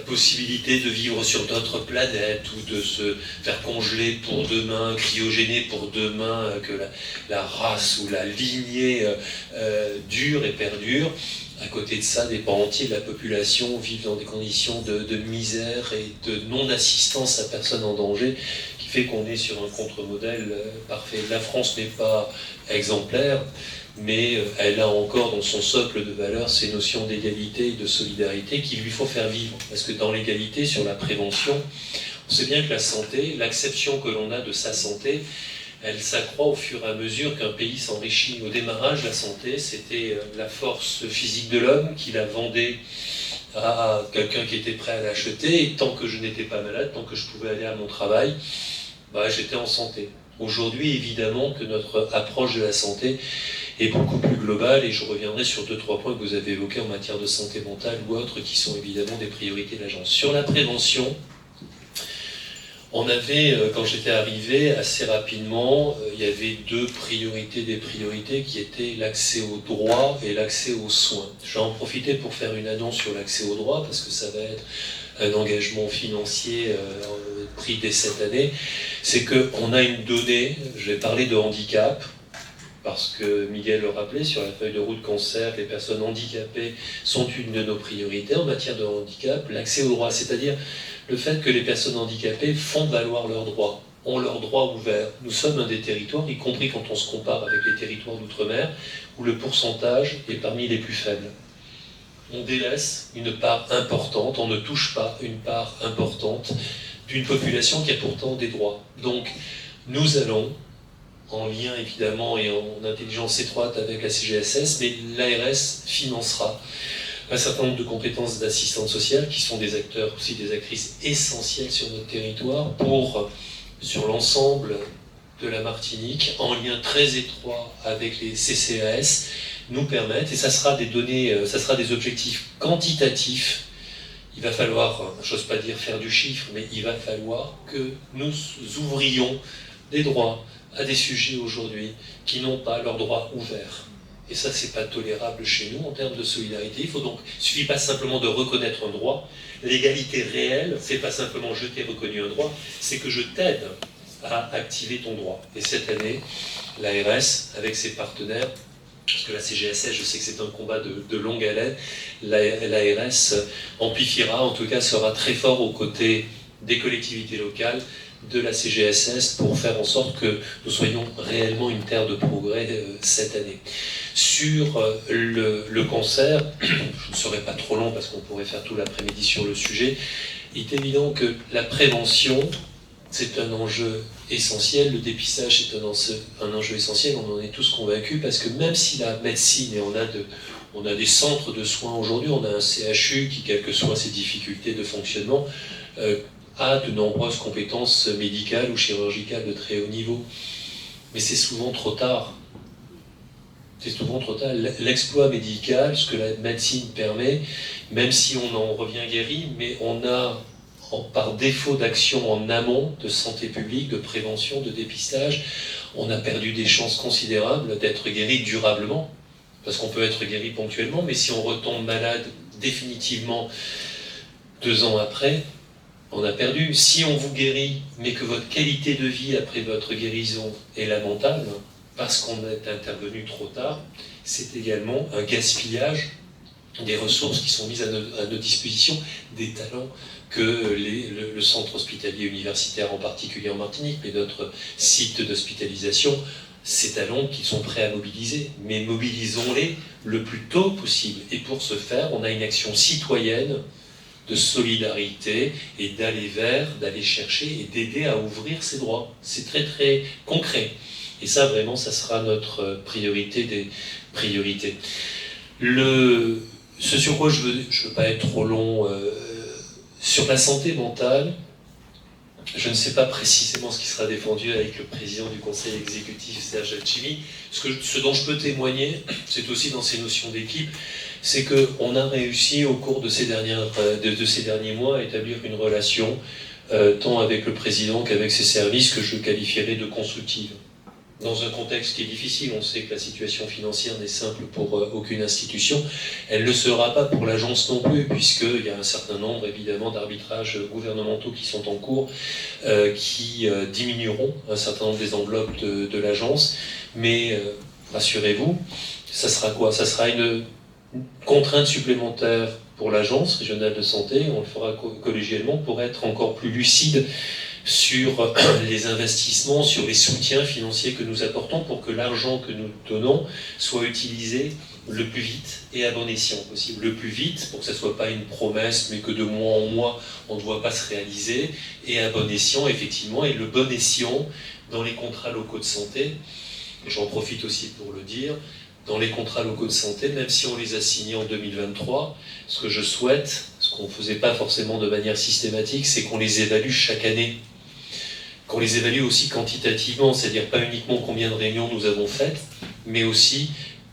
possibilité de vivre sur d'autres planètes ou de se faire congeler pour demain, cryogéner pour demain, que la race ou la lignée dure et perdure. À côté de ça, des pans entiers de la population vivent dans des conditions de misère et de non-assistance à personne en danger, qui fait qu'on est sur un contre-modèle parfait. La France n'est pas exemplaire, mais elle a encore dans son socle de valeurs ces notions d'égalité et de solidarité qu'il lui faut faire vivre. Parce que dans l'égalité, sur la prévention, on sait bien que la santé, l'acception que l'on a de sa santé, elle s'accroît au fur et à mesure qu'un pays s'enrichit. Au démarrage, la santé, c'était la force physique de l'homme qui la vendait à quelqu'un qui était prêt à l'acheter, et tant que je n'étais pas malade, tant que je pouvais aller à mon travail, j'étais en santé. Aujourd'hui, évidemment que notre approche de la santé est beaucoup plus globale, et je reviendrai sur 2-3 points que vous avez évoqués en matière de santé mentale ou autres, qui sont évidemment des priorités de l'agence. Sur la prévention, on avait, quand j'étais arrivé, assez rapidement, il y avait des priorités qui étaient l'accès aux droits et l'accès aux soins. Je vais en profiter pour faire une annonce sur l'accès aux droits, parce que ça va être un engagement financier pris dès cette année. C'est qu'on a une donnée, je vais parler de handicap, parce que Miguel le rappelait, sur la feuille de route cancer, les personnes handicapées sont une de nos priorités en matière de handicap, l'accès aux droits, c'est-à-dire le fait que les personnes handicapées font valoir leurs droits, ont leurs droits ouverts. Nous sommes un des territoires, y compris quand on se compare avec les territoires d'outre-mer, où le pourcentage est parmi les plus faibles. On délaisse une part importante, on ne touche pas une part importante d'une population qui a pourtant des droits. Donc nous allons, en lien évidemment et en intelligence étroite avec la CGSS, mais l'ARS financera un certain nombre de compétences d'assistantes sociales qui sont des acteurs, aussi des actrices essentielles sur notre territoire pour, sur l'ensemble de la Martinique, en lien très étroit avec les CCAS, nous permettent, et ça sera des données, ça sera des objectifs quantitatifs. Il va falloir, j'ose pas dire faire du chiffre, mais il va falloir que nous ouvrions des droits à des sujets aujourd'hui qui n'ont pas leurs droits ouverts. Et ça, c'est pas tolérable chez nous en termes de solidarité. Il ne suffit pas simplement de reconnaître un droit. L'égalité réelle, c'est pas simplement je t'ai reconnu un droit, c'est que je t'aide à activer ton droit. Et cette année, l'ARS, avec ses partenaires, parce que la CGSS, je sais que c'est un combat de longue haleine, l'ARS amplifiera, en tout cas sera très fort aux côtés des collectivités locales, de la CGSS, pour faire en sorte que nous soyons réellement une terre de progrès cette année. Sur le cancer, je ne serai pas trop long parce qu'on pourrait faire tout l'après-midi sur le sujet, il est évident que la prévention, c'est un enjeu essentiel, le dépistage est un enjeu essentiel, on en est tous convaincus, parce que même si la médecine, et on a des centres de soins aujourd'hui, on a un CHU qui, quelles que soient ses difficultés de fonctionnement, a de nombreuses compétences médicales ou chirurgicales de très haut niveau. Mais c'est souvent trop tard. C'est souvent trop tard. L'exploit médical, ce que la médecine permet, même si on en revient guéri, mais on a, par défaut d'action en amont de santé publique, de prévention, de dépistage, on a perdu des chances considérables d'être guéri durablement. Parce qu'on peut être guéri ponctuellement, mais si on retombe malade définitivement 2 ans après, on a perdu. Si on vous guérit, mais que votre qualité de vie après votre guérison est lamentable, parce qu'on est intervenu trop tard, c'est également un gaspillage des ressources qui sont mises à notre disposition, des talents que le centre hospitalier universitaire, en particulier en Martinique, mais notre site d'hospitalisation, ces talents qu'ils sont prêts à mobiliser. Mais mobilisons-les le plus tôt possible. Et pour ce faire, on a une action citoyenne de solidarité et d'aller chercher et d'aider à ouvrir ces droits. C'est très très concret. Et ça, vraiment, ça sera notre priorité des priorités. Ce sur quoi je veux pas être trop long, sur la santé mentale, je ne sais pas précisément ce qui sera défendu avec le président du conseil exécutif, Serge Alchimi. Ce dont je peux témoigner, c'est aussi dans ces notions d'équipe, c'est qu'on a réussi au cours de ces derniers mois à établir une relation, tant avec le président qu'avec ses services, que je qualifierais de constructive. Dans un contexte qui est difficile, on sait que la situation financière n'est simple pour aucune institution. Elle ne le sera pas pour l'agence non plus, puisqu'il y a un certain nombre, évidemment, d'arbitrages gouvernementaux qui sont en cours, qui diminueront un certain nombre des enveloppes de l'agence. Mais rassurez-vous, ça sera quoi? Ça sera une contrainte supplémentaire pour l'agence régionale de santé. On le fera collégialement pour être encore plus lucide sur les investissements, sur les soutiens financiers que nous apportons, pour que l'argent que nous donnons soit utilisé le plus vite et à bon escient possible. Le plus vite, pour que ça ne soit pas une promesse, mais que de mois en mois, on ne doit pas se réaliser, et à bon escient, effectivement, et le bon escient dans les contrats locaux de santé, et j'en profite aussi pour le dire, dans les contrats locaux de santé, même si on les a signés en 2023, ce que je souhaite, ce qu'on ne faisait pas forcément de manière systématique, c'est qu'on les évalue chaque année. Qu'on les évalue aussi quantitativement, c'est-à-dire pas uniquement combien de réunions nous avons faites, mais aussi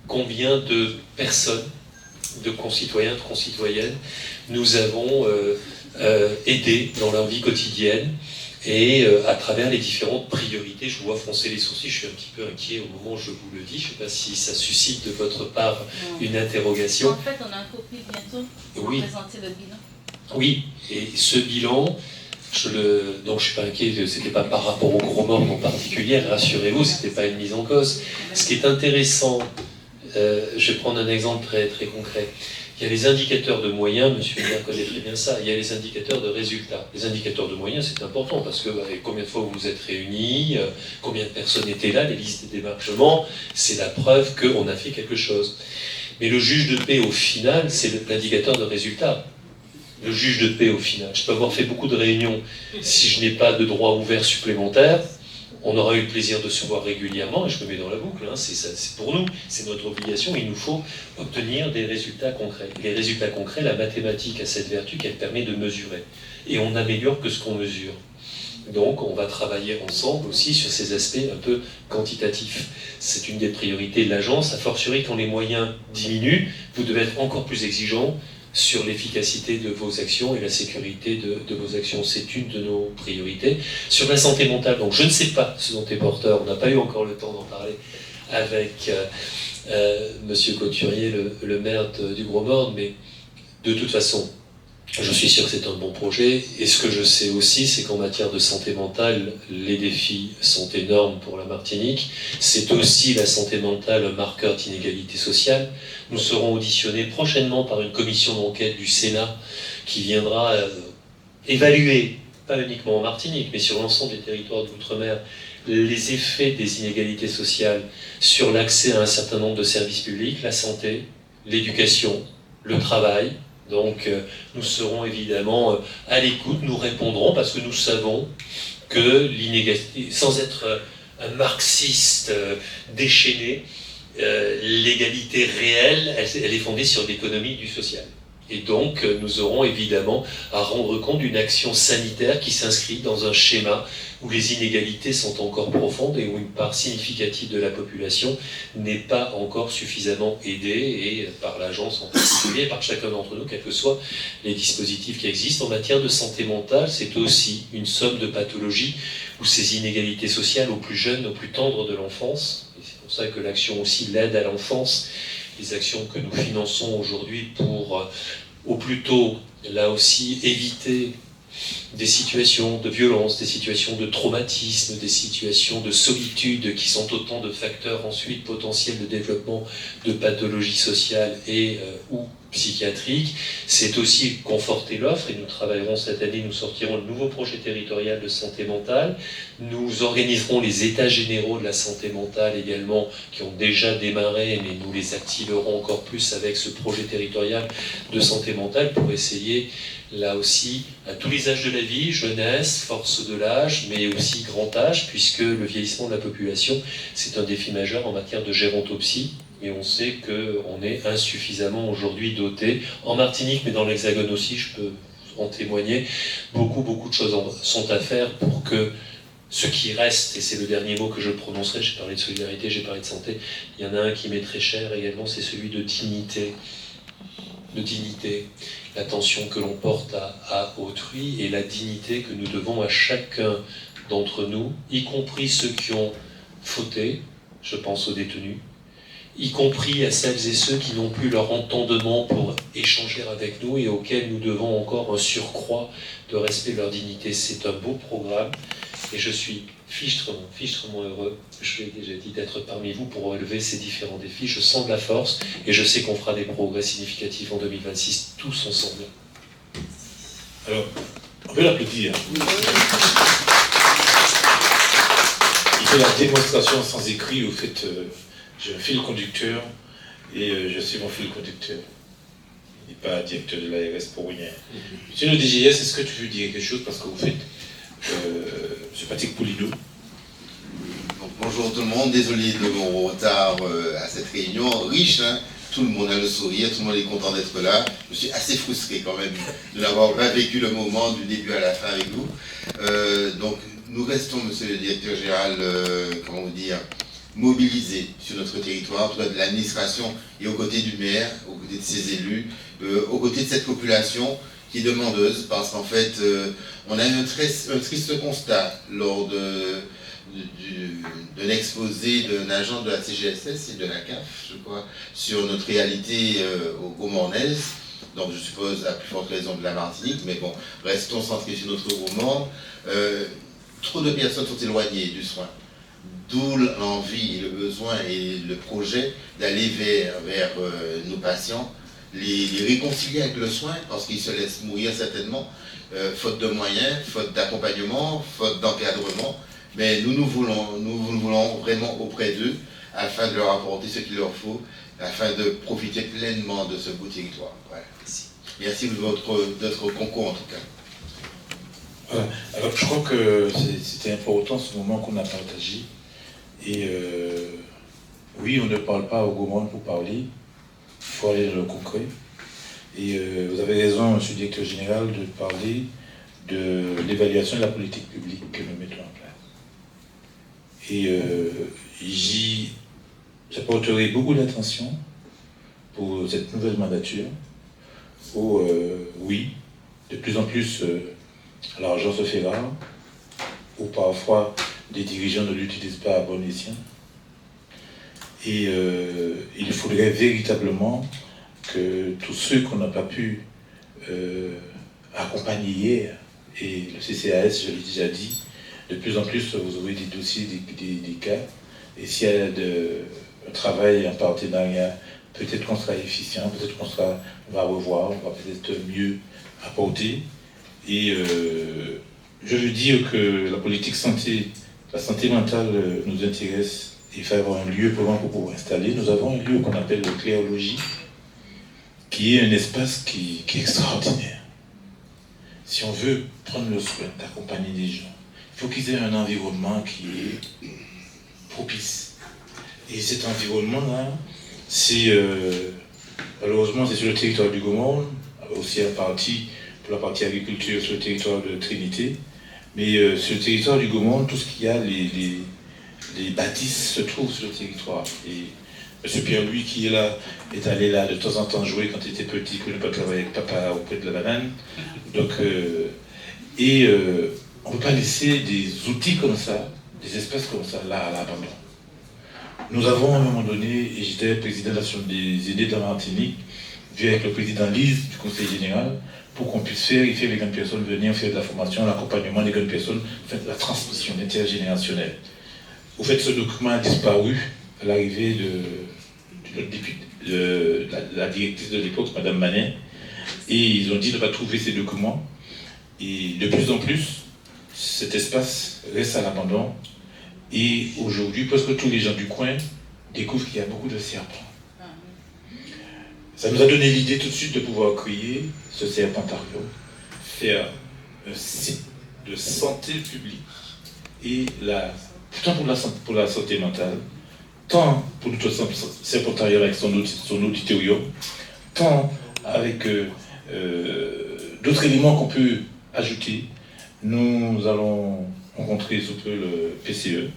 combien de personnes, de concitoyens, de concitoyennes, nous avons aidés dans leur vie quotidienne, et à travers les différentes priorités. Je vous vois froncer les sourcils, je suis un petit peu inquiet au moment où je vous le dis, je ne sais pas si ça suscite de votre part une interrogation.
En fait, on a un copie bientôt pour présenter le bilan.
Oui, et ce bilan, donc je ne suis pas inquiet, ce n'était pas par rapport au gros morts en particulier, rassurez-vous, ce n'était pas une mise en cause. Ce qui est intéressant, je vais prendre un exemple très, très concret. Il y a les indicateurs de moyens, monsieur Hébert connaît très bien ça, il y a les indicateurs de résultats. Les indicateurs de moyens, c'est important, parce que combien de fois vous vous êtes réunis, combien de personnes étaient là, les listes de débarquement, c'est la preuve qu'on a fait quelque chose. Mais le juge de paix, au final, c'est l'indicateur de résultats. Le juge de paix, au final. Je peux avoir fait beaucoup de réunions, si je n'ai pas de droits ouverts supplémentaires, on aura eu le plaisir de se voir régulièrement, et je me mets dans la boucle, hein, c'est pour nous, c'est notre obligation, il nous faut obtenir des résultats concrets. Les résultats concrets, la mathématique a cette vertu qu'elle permet de mesurer. Et on n'améliore que ce qu'on mesure. Donc on va travailler ensemble aussi sur ces aspects un peu quantitatifs. C'est une des priorités de l'agence, a fortiori quand les moyens diminuent, vous devez être encore plus exigeant sur l'efficacité de vos actions et la sécurité de vos actions. C'est une de nos priorités. Sur la santé mentale, donc je ne sais pas ce dont est porteur, on n'a pas eu encore le temps d'en parler avec Monsieur Couturier, le maire du Gros-Morne, mais de toute façon, je suis sûr que c'est un bon projet, et ce que je sais aussi, c'est qu'en matière de santé mentale, les défis sont énormes pour la Martinique. C'est aussi la santé mentale un marqueur d'inégalité sociale. Nous serons auditionnés prochainement par une commission d'enquête du Sénat qui viendra évaluer, pas uniquement en Martinique, mais sur l'ensemble des territoires d'outre-mer, les effets des inégalités sociales sur l'accès à un certain nombre de services publics, la santé, l'éducation, le travail. Donc nous serons évidemment à l'écoute, nous répondrons parce que nous savons que l'inégalité, sans être un marxiste déchaîné, l'égalité réelle, elle est fondée sur l'économie du social. Et donc nous aurons évidemment à rendre compte d'une action sanitaire qui s'inscrit dans un schéma où les inégalités sont encore profondes et où une part significative de la population n'est pas encore suffisamment aidée, et par l'agence en particulier, par chacun d'entre nous, quels que soient les dispositifs qui existent. En matière de santé mentale, c'est aussi une somme de pathologies où ces inégalités sociales aux plus jeunes, aux plus tendres de l'enfance, et c'est pour ça que l'action aussi l'aide à l'enfance, les actions que nous finançons aujourd'hui pour, au plus tôt, là aussi, éviter des situations de violence, des situations de traumatisme, des situations de solitude qui sont autant de facteurs ensuite potentiels de développement de pathologies sociales et ou psychiatriques. C'est aussi conforter l'offre, et nous travaillerons cette année, nous sortirons le nouveau projet territorial de santé mentale. Nous organiserons les états généraux de la santé mentale également, qui ont déjà démarré, mais nous les activerons encore plus avec ce projet territorial de santé mentale pour essayer, là aussi, à tous les âges de la vie, jeunesse, force de l'âge, mais aussi grand âge, puisque le vieillissement de la population, c'est un défi majeur en matière de gérontopsie. Et on sait qu'on est insuffisamment aujourd'hui doté, en Martinique, mais dans l'Hexagone aussi, je peux en témoigner, beaucoup de choses sont à faire pour que ce qui reste, et c'est le dernier mot que je prononcerai, j'ai parlé de solidarité, j'ai parlé de santé, il y en a un qui m'est très cher également, c'est celui de dignité. De dignité, l'attention que l'on porte à autrui et la dignité que nous devons à chacun d'entre nous, y compris ceux qui ont fauté, je pense aux détenus, y compris à celles et ceux qui n'ont plus leur entendement pour échanger avec nous et auxquels nous devons encore un surcroît de respect de leur dignité. C'est un beau programme et je suis fichtrement heureux, je l'ai déjà dit, d'être parmi vous pour relever ces différents défis. Je sens de la force et je sais qu'on fera des progrès significatifs en 2026, tous ensemble.
Alors, on peut l'applaudir. Il fait la démonstration sans écrit, au fait, j'ai un fil conducteur et je suis mon fil conducteur. Il n'est pas directeur de l'ARS pour rien. Monsieur le DGS, est-ce que tu veux dire quelque chose? Parce que vous faites, M. Patrick Poulineau.
Bonjour tout le monde, désolé de mon retard à cette réunion riche, hein. Tout le monde a le sourire, tout le monde est content d'être là. Je suis assez frustré quand même de n'avoir pas vécu le moment du début à la fin avec vous. Donc nous restons, monsieur le directeur général, comment vous dire, mobilisés sur notre territoire, en tout cas de l'administration et aux côtés du maire, aux côtés de ses élus, aux côtés de cette population qui est demandeuse, parce qu'en fait, on a eu un triste constat lors de l'exposé d'un agent de la CGSS et de la CAF, je crois, sur notre réalité au Gros-Mornaise, donc je suppose à plus forte raison de la Martinique, mais bon, restons centrés sur notre Gros-Morne. Trop de personnes sont éloignées du soin, d'où l'envie, le besoin et le projet d'aller vers nos patients, les réconcilier avec le soin, parce qu'ils se laissent mourir certainement, faute de moyens, faute d'accompagnement, faute d'encadrement. Mais nous voulons vraiment auprès d'eux, afin de leur apporter ce qu'il leur faut, afin de profiter pleinement de ce beau territoire. Voilà. Merci de votre concours en tout cas.
Voilà. Alors je crois que c'était important ce moment qu'on a partagé. Et oui, on ne parle pas au Gros-Morne pour parler, il faut aller dans le concret. Et vous avez raison, monsieur le directeur général, de parler de l'évaluation de la politique publique que nous mettons en place. Et j'apporterai beaucoup d'attention pour cette nouvelle mandature, où, oui, de plus en plus, l'argent se fait rare, où parfois les dirigeants ne l'utilisent pas à bon escient. Et il faudrait véritablement que tous ceux qu'on n'a pas pu accompagner hier, et le CCAS, je l'ai déjà dit, de plus en plus vous aurez des dossiers, des cas, et s'il y a un travail, un partenariat, peut-être qu'on sera efficient, peut-être on va revoir, on va peut-être mieux apporter. Et je veux dire que la politique santé, la santé mentale nous intéresse. Il faut avoir un lieu pour pouvoir installer. Nous avons un lieu qu'on appelle le Cléologie, qui est un espace qui est extraordinaire. Si on veut prendre le soin d'accompagner des gens, il faut qu'ils aient un environnement qui est propice. Et cet environnement-là, malheureusement, c'est sur le territoire du Gomorrhe, aussi pour la partie agriculture sur le territoire de Trinité, mais sur le territoire du Gomorrhe, tout ce qu'il y a, les bâtisses se trouvent sur le territoire. Et M. Pierre-Louis, qui est là, est allé là de temps en temps jouer quand il était petit, pour ne pas travailler avec papa auprès de la banane. Donc, on ne peut pas laisser des outils comme ça, des espaces comme ça, là, à l'abandon. Nous avons, à un moment donné, et j'étais président de l'Association des aînés de la Martinique, vu avec le président Lise du Conseil général, pour qu'on puisse faire les jeunes personnes venir faire de la formation, l'accompagnement des jeunes personnes, faire de la transmission intergénérationnelle. Au fait, ce document a disparu à l'arrivée de la directrice de l'époque, Mme Manet, et ils ont dit de ne pas trouver ces documents. Et de plus en plus, cet espace reste à l'abandon. Et aujourd'hui, presque tous les gens du coin découvrent qu'il y a beaucoup de serpents. Ça nous a donné l'idée tout de suite de pouvoir créer ce serpentarium, faire un site de santé publique, et tant pour la santé mentale, tant pour notre serpentarium avec son auditorium, tant avec d'autres éléments qu'on peut ajouter. Nous allons rencontrer sous peu le PCE,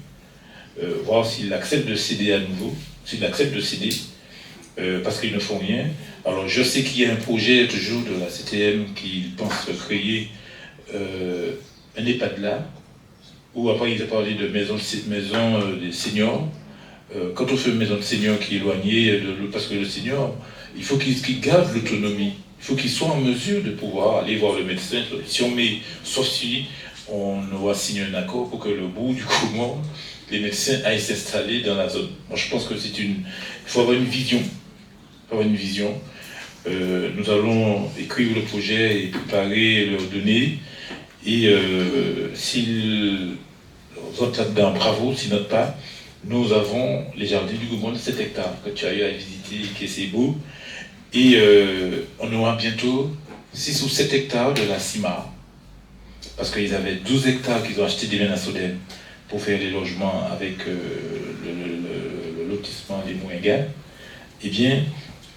voir s'il accepte de céder à nouveau, s'il accepte de céder, parce qu'ils ne font rien. Alors je sais qu'il y a un projet toujours de la CTM qui pense créer un EHPAD là, où après ils ont parlé de maison des seniors. Quand on fait une maison de seniors qui est éloignée, parce que le senior, il faut qu'il garde l'autonomie, il faut qu'il soit en mesure de pouvoir aller voir le médecin. Si on met, sauf si on va signer un accord pour que le bout du comment, les médecins aillent s'installer dans la zone. Moi je pense que il faut avoir une vision. Nous allons écrire le projet et préparer, le donner. Et s'ils votent là-dedans, bravo, s'ils notent pas, nous avons les jardins du Gomorrhe de 7 hectares que tu as eu à visiter, qui est assez beau. Et on aura bientôt 6 ou 7 hectares de la CIMA, parce qu'ils avaient 12 hectares qu'ils ont acheté des biens à Sodène pour faire les logements avec le lotissement des Mouingas. Eh bien,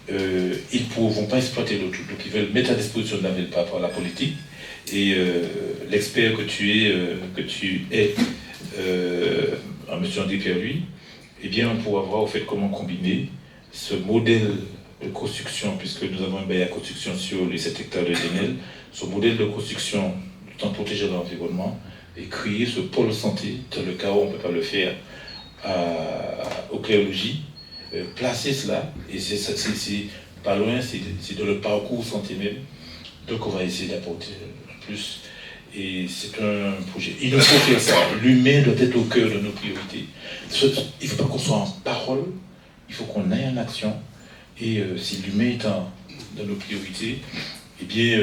ils ne pourront pas exploiter le tout. Donc ils veulent mettre à disposition de la ville par rapport à la politique. Et l'expert que tu es, M. André Pierre-Louis, eh bien, on pourra voir au fait comment combiner ce modèle de construction, puisque nous avons un bail à construction sur les 7 hectares de Denel, ce modèle de construction tout en protégeant l'environnement, et créer ce pôle santé, dans le cas où on ne peut pas le faire au Cléologie, placer cela, et c'est pas loin, c'est dans le parcours santé même, donc on va essayer d'apporter plus. Et c'est un projet. Il nous faut faire ça. L'humain doit être au cœur de nos priorités. Il ne faut pas qu'on soit en parole, il faut qu'on aille en action. Et si l'humain est dans nos priorités, eh bien,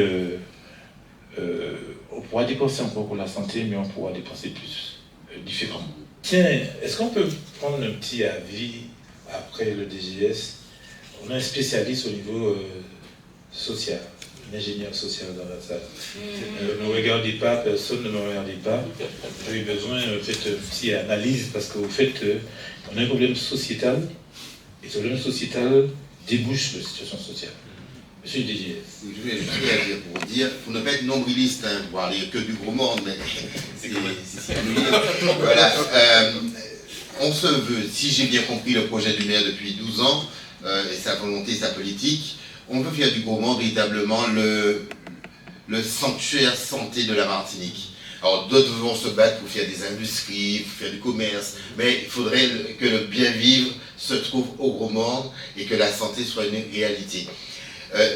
on pourra dépenser encore pour la santé, mais on pourra dépenser plus différemment. Tiens, est-ce qu'on peut prendre un petit avis après le DGS? On a un spécialiste au niveau social. Ingénieur social dans la salle. Ne me regardez pas, personne ne me regardez pas. J'ai eu besoin de faire une petite analyse parce qu'au fait, on a un problème sociétal et ce problème sociétal débouche sur la situation sociale. Monsieur le DGS.
Je vais dire pour dire, pour ne pas être nombriliste, hein, pour parler que du gros monde, mais c'est voilà. On se veut, si j'ai bien compris le projet du maire depuis 12 ans, et sa volonté, sa politique, on veut faire du Gros Monde véritablement le sanctuaire santé de la Martinique. Alors d'autres vont se battre pour faire des industries, pour faire du commerce, mais il faudrait que le bien-vivre se trouve au gros monde et que la santé soit une réalité.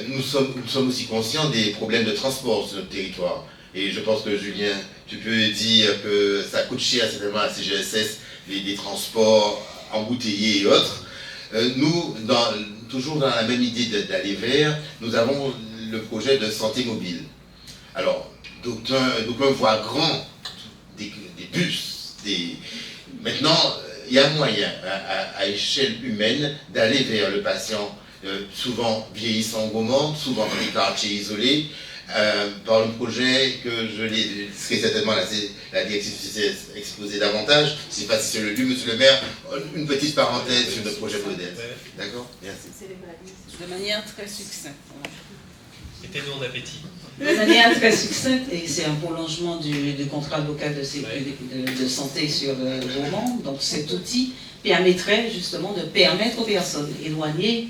Nous sommes aussi conscients des problèmes de transport sur notre territoire. Et je pense que Julien, tu peux dire que ça coûte cher certainement à la CGSS, les transports embouteillés et autres. Nous, toujours dans la même idée d'aller vers, nous avons le projet de santé mobile. Alors, d'aucuns voient grand des bus. Maintenant, il y a moyen, à échelle humaine, d'aller vers le patient, souvent vieillissant au monde, souvent dans des quartiers isolés, par le projet que je laisserai certainement la directrice exposer davantage. Je ne sais pas si c'est le lieu, monsieur le maire, une petite parenthèse sur le projet modèle. D'accord? Merci.
De manière très succincte.
Mettez-nous en appétit.
De manière très succincte, et c'est un prolongement du contrat local de santé sur le Gaumont. Donc cet outil permettrait justement de permettre aux personnes éloignées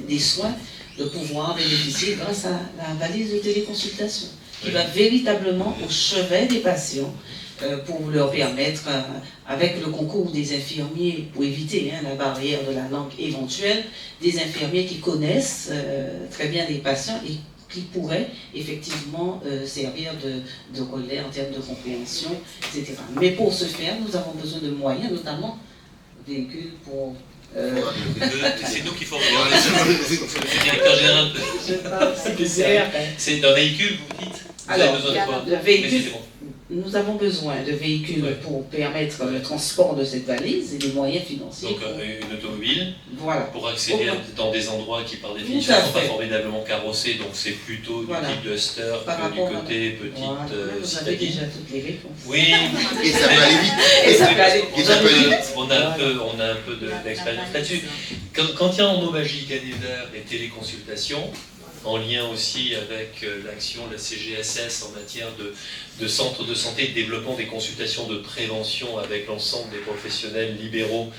des soins de pouvoir bénéficier grâce à la valise de téléconsultation, qui va véritablement au chevet des patients pour leur permettre, avec le concours des infirmiers, pour éviter la barrière de la langue éventuelle, des infirmiers qui connaissent très bien les patients et qui pourraient effectivement servir de relais en termes de compréhension, etc. Mais pour ce faire, nous avons besoin de moyens, notamment véhicules pour...
c'est nous qui formons. Le directeur général. C'est d'un véhicule, vous dites? Vous avez besoin de quoi?
Nous avons besoin de véhicules pour permettre le transport de cette valise et des moyens financiers.
Donc une automobile,
voilà,
pour accéder dans des endroits qui par définition ne sont pas formidablement carrossés, donc c'est plutôt du type Duster que du côté petite citadine.
Déjà toutes les réponses.
Oui,
et ça va aller vite.
Et ça va aller vite.
On a un peu d'expérience là-dessus. Quand il y a en mot magique anniversaire et téléconsultation, en lien aussi avec l'action de la CGSS en matière de centres de santé, de développement des consultations de prévention avec l'ensemble des professionnels libéraux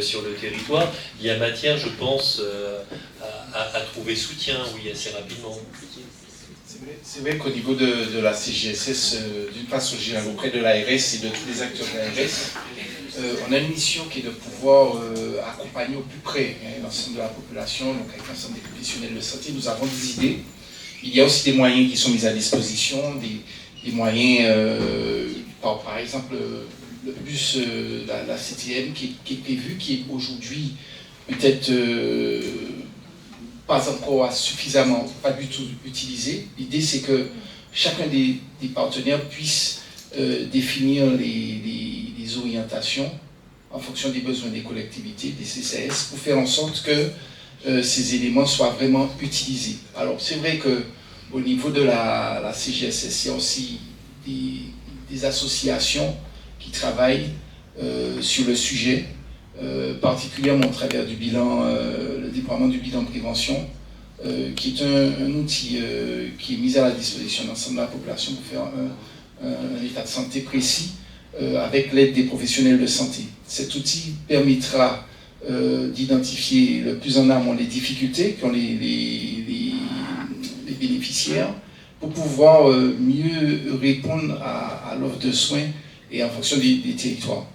sur le territoire, il y a matière, je pense, à trouver soutien, oui, assez rapidement.
C'est vrai qu'au niveau de la CGSS, d'une façon générale, auprès de l'ARS et de tous les acteurs de l'ARS, on a une mission qui est de pouvoir accompagner au plus près l'ensemble de la population, donc avec l'ensemble des professionnels de santé. Nous avons des idées. Il y a aussi des moyens qui sont mis à disposition, des moyens, par exemple, le bus la CTM qui est prévu, qui est aujourd'hui peut-être pas encore suffisamment, pas du tout utilisé. L'idée, c'est que chacun des partenaires puisse définir les orientations en fonction des besoins des collectivités, des CCAS, pour faire en sorte que ces éléments soient vraiment utilisés. Alors, c'est vrai qu'au niveau de la CGSS, il y a aussi des associations qui travaillent sur le sujet, particulièrement au travers du bilan, le déploiement du bilan de prévention, qui est un outil qui est mis à la disposition de l'ensemble de la population pour faire un état de santé précis avec l'aide des professionnels de santé. Cet outil permettra d'identifier le plus en amont les difficultés qu'ont les bénéficiaires pour pouvoir mieux répondre à l'offre de soins et en fonction des territoires.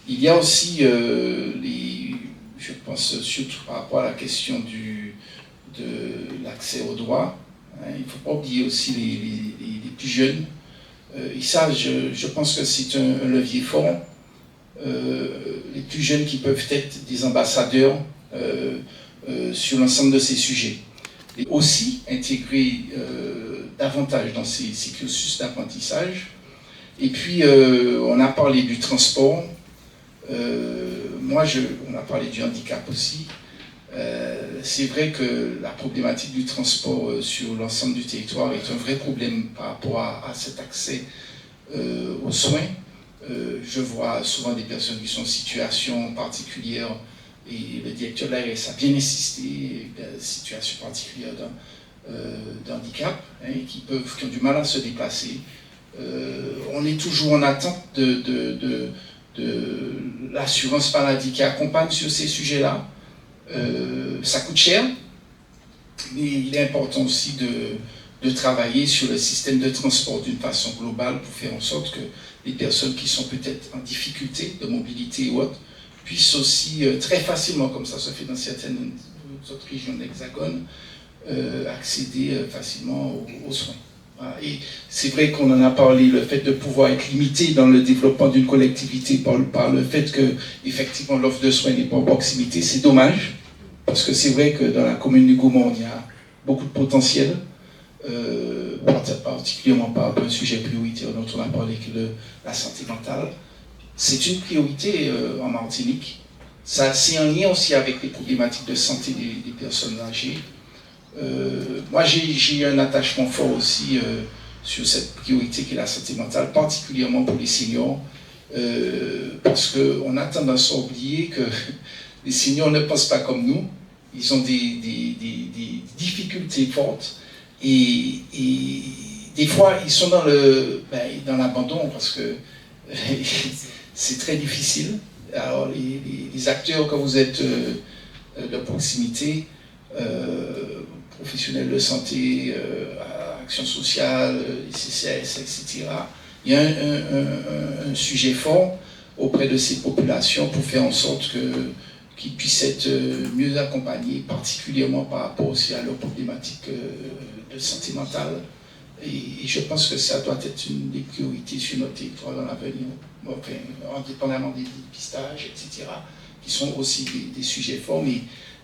Il y a aussi, je pense surtout par rapport à la question de l'accès aux droits, il ne faut pas oublier aussi les plus jeunes. Et ça, je pense que c'est un levier fort. Les plus jeunes qui peuvent être des ambassadeurs sur l'ensemble de ces sujets. Et aussi intégrer davantage dans ces cursus d'apprentissage. Et puis, on a parlé du transport. On a parlé du handicap aussi. C'est vrai que la problématique du transport sur l'ensemble du territoire est un vrai problème par rapport à cet accès aux soins. Je vois souvent des personnes qui sont en situation particulière et le directeur de l'ARS a bien insisté, la situation particulière d'un handicap, qui ont du mal à se déplacer. On est toujours en attente de l'assurance maladie qui accompagne sur ces sujets-là. Ça coûte cher, mais il est important aussi de travailler sur le système de transport d'une façon globale pour faire en sorte que les personnes qui sont peut-être en difficulté de mobilité ou autre puissent aussi très facilement, comme ça se fait dans certaines autres régions de l'Hexagone, accéder facilement aux soins. Voilà. Et c'est vrai qu'on en a parlé, le fait de pouvoir être limité dans le développement d'une collectivité par le fait que effectivement l'offre de soins n'est pas en proximité, c'est dommage, parce que c'est vrai que dans la commune du Gaumont, il y a beaucoup de potentiel, particulièrement par rapport à un sujet prioritaire dont on a parlé, que la santé mentale. C'est une priorité en Martinique. C'est en lien aussi avec les problématiques de santé des personnes âgées. Moi, j'ai un attachement fort aussi sur cette priorité qui est la santé mentale, particulièrement pour les seniors, parce qu'on a tendance à oublier que les seniors ne pensent pas comme nous. Ils ont des difficultés fortes et des fois, ils sont dans l'abandon parce que c'est très difficile. Alors, les acteurs, quand vous êtes de proximité, professionnels de santé, action sociale, les CCAS, etc., il y a un sujet fort auprès de ces populations pour faire en sorte qu'ils puissent être mieux accompagnés, particulièrement par rapport aussi à leurs problématiques de santé mentale. Et je pense que ça doit être une des priorités sur notre territoire dans l'avenir, enfin, indépendamment des dépistages, etc., qui sont aussi des sujets forts, mais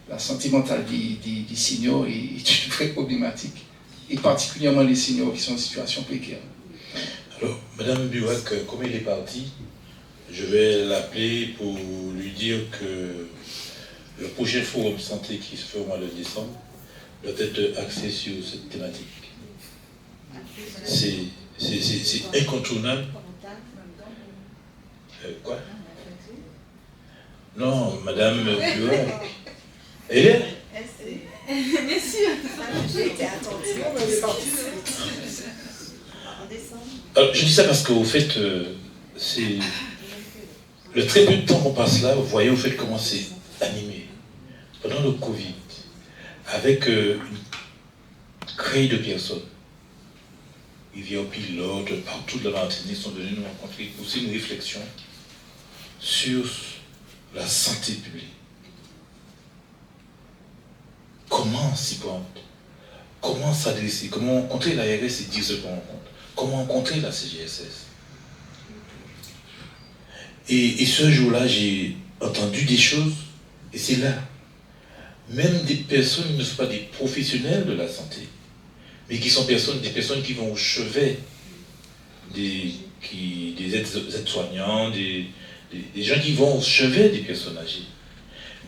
la santé mentale des seniors est une vraie problématique, et particulièrement les seniors qui sont en situation précaire.
Alors, Madame Buac, comme elle est partie, je vais l'appeler pour lui dire que le prochain forum santé qui se fait au mois de décembre doit être axé sur cette thématique. C'est incontournable. Quoi? Non, Madame Buac. Elle est?
Bien sûr. J'ai été attentive.
Alors, je dis ça parce qu'au fait, c'est le très peu de temps qu'on passe là, vous voyez au fait comment c'est animé. Pendant le Covid, avec une créée de personnes, Rivière Pilote, partout de la Martinique sont venus nous rencontrer, aussi une réflexion sur la santé publique. Comment s'y prendre? Comment s'adresser? Comment rencontrer l'ARS et dire ce qu'on rencontre? Comment rencontrer la CGSS? Et ce jour-là, j'ai entendu des choses, et c'est là. Même des personnes qui ne sont pas des professionnels de la santé, mais qui sont des personnes qui vont au chevet des aides-soignants, des gens qui vont au chevet des personnes âgées.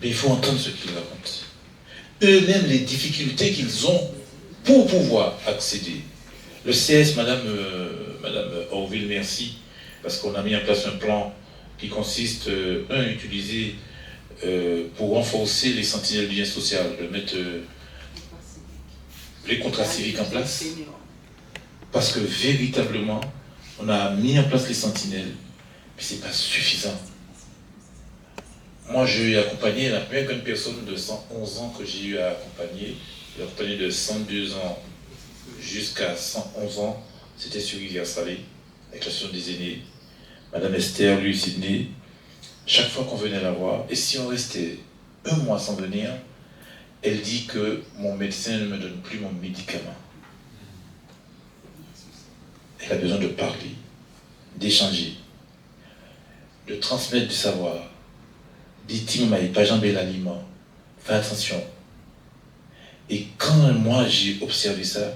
Mais il faut entendre ce qu'ils racontent. Eux-mêmes, les difficultés qu'ils ont pour pouvoir accéder. Le CS, Madame Orville, merci, parce qu'on a mis en place un plan qui consiste, utiliser pour renforcer les sentinelles du lien social, de mettre les contrats civiques en place, parce que véritablement, on a mis en place les sentinelles, mais ce n'est pas suffisant. Moi, j'ai accompagné la première personne de 111 ans que j'ai eu à accompagner, j'ai accompagné de 102 ans jusqu'à 111 ans, c'était sur Rivière-Salée, avec l'association des aînés, Madame Esther, lui, Sydney. Chaque fois qu'on venait la voir, et si on restait un mois sans venir, elle dit que mon médecin ne me donne plus mon médicament. Elle a besoin de parler, d'échanger, de transmettre du savoir. Dit-il, pas jamber l'aliment. Fais attention. Et quand moi j'ai observé ça,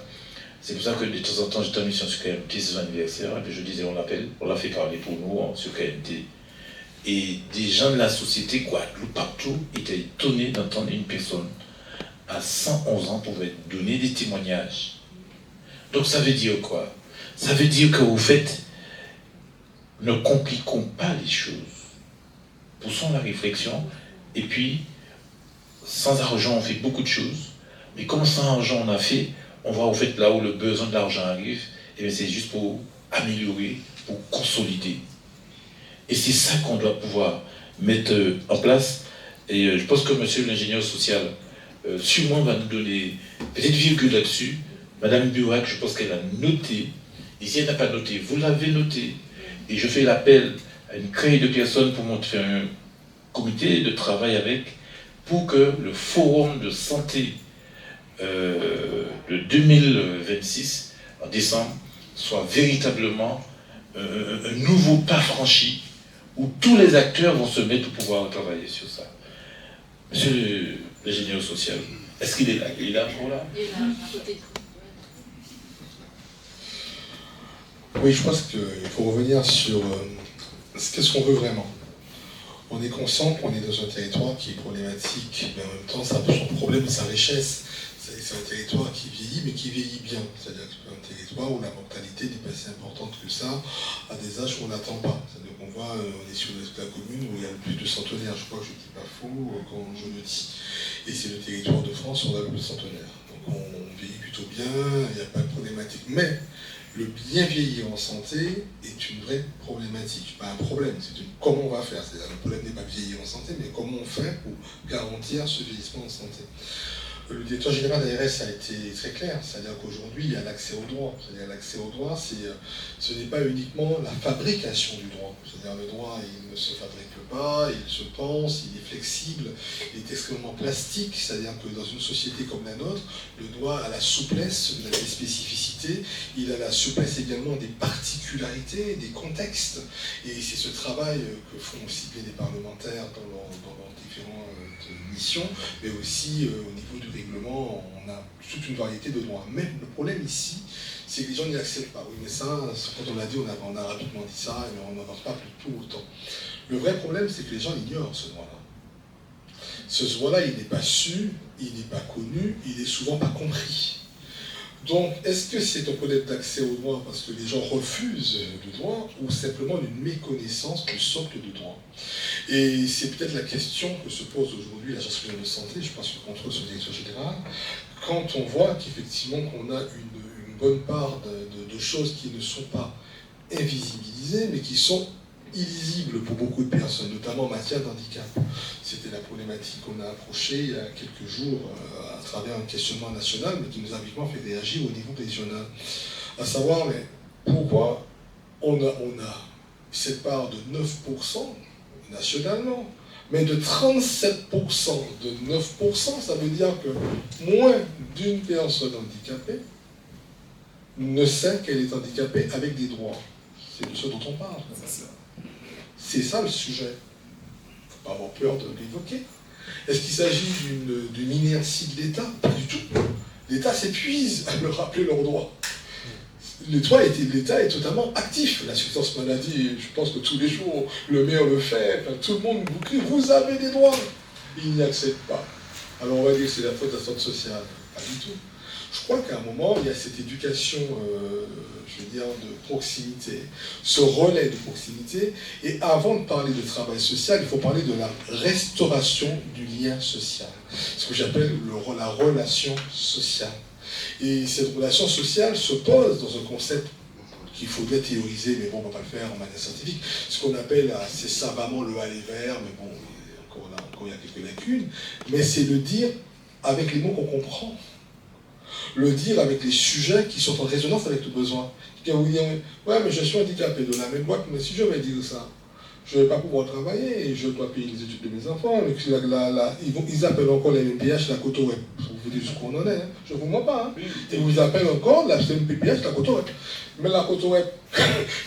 c'est pour ça que de temps en temps j'étais en mission sur KMT, c'est son anniversaire, et puis je disais on l'appelle, on l'a fait parler pour nous sur KMT. Et des gens de la société, Guadeloupe, partout, étaient étonnés d'entendre une personne à 111 ans pouvait donner des témoignages. Donc ça veut dire quoi? Ça veut dire que au fait, ne compliquons pas les choses. Poussons la réflexion, et puis, sans argent, on fait beaucoup de choses, mais comme sans argent on a fait, on va au fait là où le besoin de l'argent arrive, et bien c'est juste pour améliorer, pour consolider. Et c'est ça qu'on doit pouvoir mettre en place. Et je pense que monsieur l'ingénieur social, sûrement va nous donner, peut-être virgule là-dessus, Madame Burak, je pense qu'elle a noté, et si elle n'a pas noté, vous l'avez noté, et je fais l'appel à une créée de personnes pour faire un comité de travail avec, pour que le forum de santé de 2026, en décembre, soit véritablement un nouveau pas franchi, où tous les acteurs vont se mettre pour pouvoir travailler sur ça. Monsieur l'ingénieur social, est-ce qu'il est là? Il est là pour là?
Il est là, à côté.
Oui, je pense qu'il faut revenir sur qu'est-ce qu'on veut vraiment. On est conscient qu'on est dans un territoire qui est problématique, mais en même temps, ça a son problème, sa richesse. C'est un territoire qui vieillit, mais qui vieillit bien. C'est-à-dire que c'est un territoire où la mortalité n'est pas si importante que ça, à des âges qu'on n'attend pas. C'est-à-dire qu'on voit, on est sur la commune où il y a le plus de centenaires. Je crois que je ne dis pas faux quand je le dis. Et c'est le territoire de France où on a le plus de centenaires. Donc on vieillit plutôt bien, il n'y a pas de problématique. Mais le bien vieillir en santé est une vraie problématique. Pas un problème, c'est comment on va faire. C'est-à-dire le problème n'est pas vieillir en santé, mais comment on fait pour garantir ce vieillissement en santé. Le directeur général de l'ARS a été très clair, c'est-à-dire qu'aujourd'hui, il y a l'accès au droit. C'est-à-dire l'accès au droit, ce n'est pas uniquement la fabrication du droit. C'est-à-dire le droit, il ne se fabrique pas, il se pense, il est flexible, il est extrêmement plastique, c'est-à-dire que dans une société comme la nôtre, le droit a la souplesse, il a des spécificités, il a la souplesse également des particularités, des contextes. Et c'est ce travail que font aussi bien les parlementaires dans leurs différentes missions, mais aussi au niveau du règlement, on a toute une variété de droits. Mais le problème ici, c'est que les gens n'y acceptent pas. Oui, mais ça, quand on l'a dit, on a rapidement dit ça, mais on n'avance pas pour tout autant. Le vrai problème, c'est que les gens ignorent ce droit-là. Ce droit-là, il n'est pas su, il n'est pas connu, il n'est souvent pas compris. Donc, est-ce que c'est un problème d'accès au droit parce que les gens refusent le droit ou simplement une méconnaissance du socle du droit? Et c'est peut-être la question que se pose aujourd'hui l'Agence régionale de santé, je pense que contrôle sur le directeur général, quand on voit qu'effectivement qu'on a une bonne part de choses qui ne sont pas invisibilisées, mais qui sont illisibles pour beaucoup de personnes, notamment en matière d'handicap. C'était la problématique qu'on a approchée il y a quelques jours à travers un questionnement national, mais qui nous a vivement fait réagir au niveau régional. À savoir, mais pourquoi on a cette part de 9% nationalement, mais de 37% de 9%, ça veut dire que moins d'une personne handicapée ne sait qu'elle est handicapée avec des droits. C'est de ce dont on parle. C'est ça le sujet. Il ne faut pas avoir peur de l'évoquer. Est-ce qu'il s'agit d'une inertie de l'État? Pas du tout. L'État s'épuise à me rappeler leurs droits. L'État est totalement actif. L'assistance maladie, je pense que tous les jours, le maire le fait, enfin, tout le monde vous crie, vous avez des droits. Il n'y accède pas. Alors on va dire que c'est la faute de la santé sociale. Pas du tout. Je crois qu'à un moment, il y a cette éducation, je veux dire, de proximité, ce relais de proximité. Et avant de parler de travail social, il faut parler de la restauration du lien social. Ce que j'appelle la relation sociale. Et cette relation sociale se pose dans un concept qu'il faudrait théoriser, mais bon, on ne va pas le faire en manière scientifique, ce qu'on appelle assez savamment le aller vers, mais bon, encore il y a quelques lacunes, mais c'est le dire avec les mots qu'on comprend. Le dire avec les sujets qui sont en résonance avec le besoin. Quelqu'un vous dit, ouais, mais je suis handicapé de la même boîte, mais si je vais dire ça, je ne vais pas pouvoir travailler, et je dois payer les études de mes enfants, mais ils appellent encore les MPH la Cotorep. Vous dites ce qu'on en est, hein. Je ne vous mens pas. Hein. Et vous appellent encore la MPH la Cotorep. Mais la Cotorep,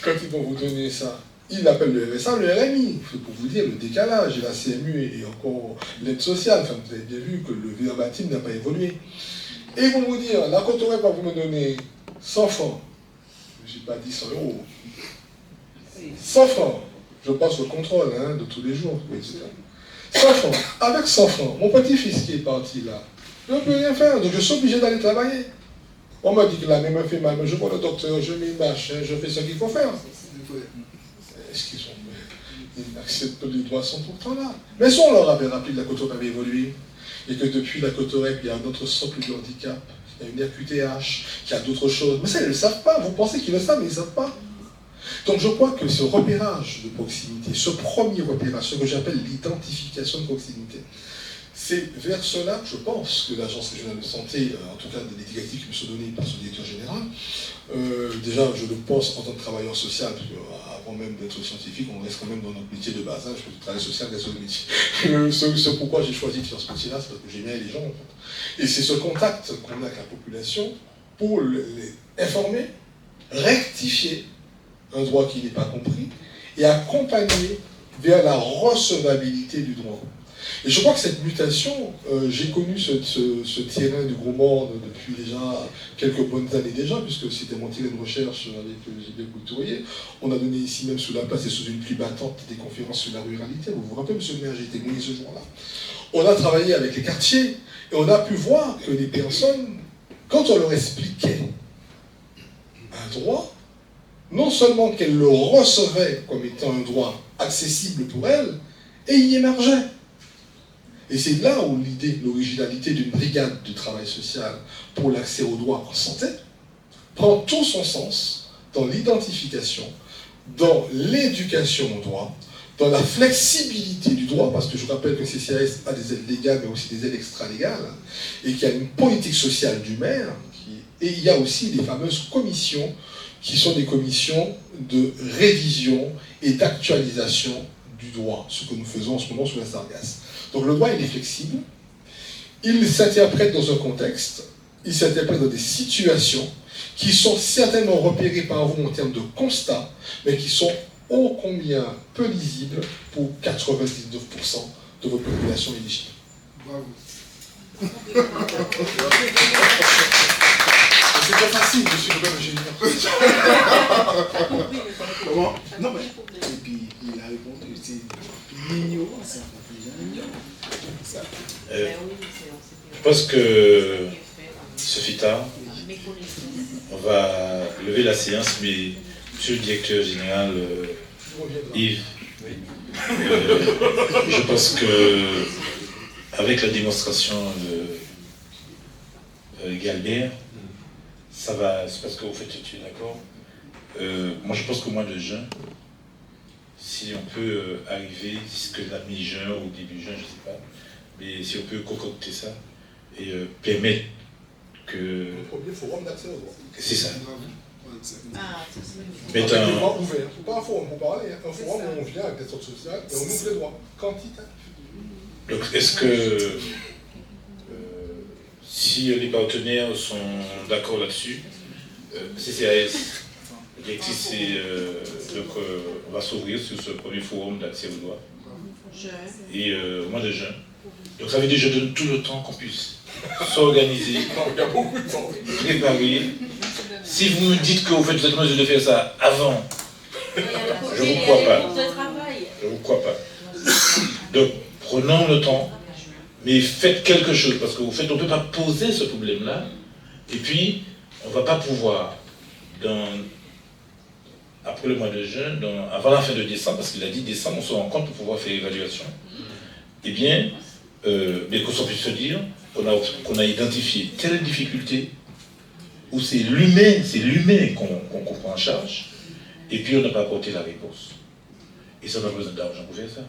quand ils vont vous donner ça, ils appellent le RSA, le RMI. C'est pour vous dire le décalage, et la CMU et encore l'aide sociale. Enfin, vous avez bien vu que le verbatim n'a pas évolué. Et ils vont vous dire, la Cotorep va vous me donner 100 francs. Je n'ai pas dit 100 €. 100 francs. Je passe le contrôle de tous les jours, etc. 100 francs. Avec 100 francs, mon petit-fils qui est parti là, je ne peux rien faire, donc je suis obligé d'aller travailler. On m'a dit que la main me fait mal, mais je vois le docteur, je mets une bâche, je fais ce qu'il faut faire. Est-ce qu'ils acceptent que les droits sont pourtant là? Mais si on leur avait rappelé que la Cotorep avait évolué, et que depuis la Cotorep, il y a un autre socle de handicap, il y a une RQTH, qu'il y a d'autres choses. Mais ça, ils ne le savent pas. Vous pensez qu'ils le savent, mais ils ne savent pas. Donc je crois que ce repérage de proximité, ce premier repérage, ce que j'appelle l'identification de proximité, c'est vers cela, je pense, que l'Agence régionale de santé, en tout cas des directives qui me sont données par son directeur général, déjà, je le pense en tant que travailleur social, parce qu'avant même d'être scientifique, on reste quand même dans notre métier de base. Je fais du travail social, reste le métier. C'est pourquoi j'ai choisi de faire ce métier-là, c'est parce que j'aimais les gens, en fait. Et c'est ce contact qu'on a avec la population pour les informer, rectifier un droit qui n'est pas compris, et accompagner vers la recevabilité du droit. Et je crois que cette mutation, j'ai connu ce terrain du gros monde depuis déjà quelques bonnes années déjà, puisque c'était mon terrain de recherche avec Gilbert Couturier. On a donné ici même sous la place et sous une pluie battante des conférences sur la ruralité. Vous vous rappelez, M. le maire, j'ai été muni ce jour-là. On a travaillé avec les quartiers et on a pu voir que les personnes, quand on leur expliquait un droit, non seulement qu'elles le recevaient comme étant un droit accessible pour elles, et y émergeaient. Et c'est là où l'idée, l'originalité d'une brigade de travail social pour l'accès aux droits en santé prend tout son sens dans l'identification, dans l'éducation au droit, dans la flexibilité du droit, parce que je rappelle que le CCAS a des aides légales, mais aussi des aides extra-légales, et qu'il y a une politique sociale du maire, et il y a aussi des fameuses commissions, qui sont des commissions de révision et d'actualisation du droit, ce que nous faisons en ce moment sous la Sargasse. Donc le droit, il est flexible, il s'interprète dans un contexte, il s'interprète dans des situations qui sont certainement repérées par vous en termes de constat, mais qui sont ô combien peu lisibles pour 99% de votre population éligible.
Bravo. C'est pas facile, monsieur le maire ingénieur. Comment? Non, mais. Et puis, il a répondu, c'est l'ignorance.
Je pense que ce fut tard. On va lever la séance, mais monsieur le directeur général Yves, je pense que avec la démonstration de Galbert, ça va, c'est parce qu'au fait tu es d'accord. Moi je pense qu'au mois de juin, si on peut arriver jusque la mi-juin ou début juin, je ne sais pas, mais si on peut concocter ça et permettre que...
Le premier forum d'accès au droit.
C'est ça.
Mais un droit ouvert. Pas un forum pour parler, un forum où on vient avec des sortes sociales et on ouvre les droits. Quantitatif. Donc
est-ce que si les partenaires sont d'accord là-dessus, CCAS, l'objectif c'est donc on va s'ouvrir sur ce premier forum d'accès au droit. Et au mois de juin. Donc ça veut dire que je donne tout le temps qu'on puisse s'organiser, préparer. Si vous me dites que vous êtes en mesure de faire ça avant, je ne vous crois pas. Je ne vous crois pas. Donc prenons le temps, mais faites quelque chose, parce qu'au fait, on ne peut pas poser ce problème-là, et puis on ne va pas pouvoir, après le mois de juin, avant la fin de décembre, parce qu'il a dit décembre, on se rend compte pour pouvoir faire l'évaluation, eh bien, mais qu'on puisse se dire qu'on a identifié telle difficulté, où c'est l'humain qu'on prend en charge, et puis on n'a pas apporté la réponse. Et ça, on a besoin d'argent pour faire ça.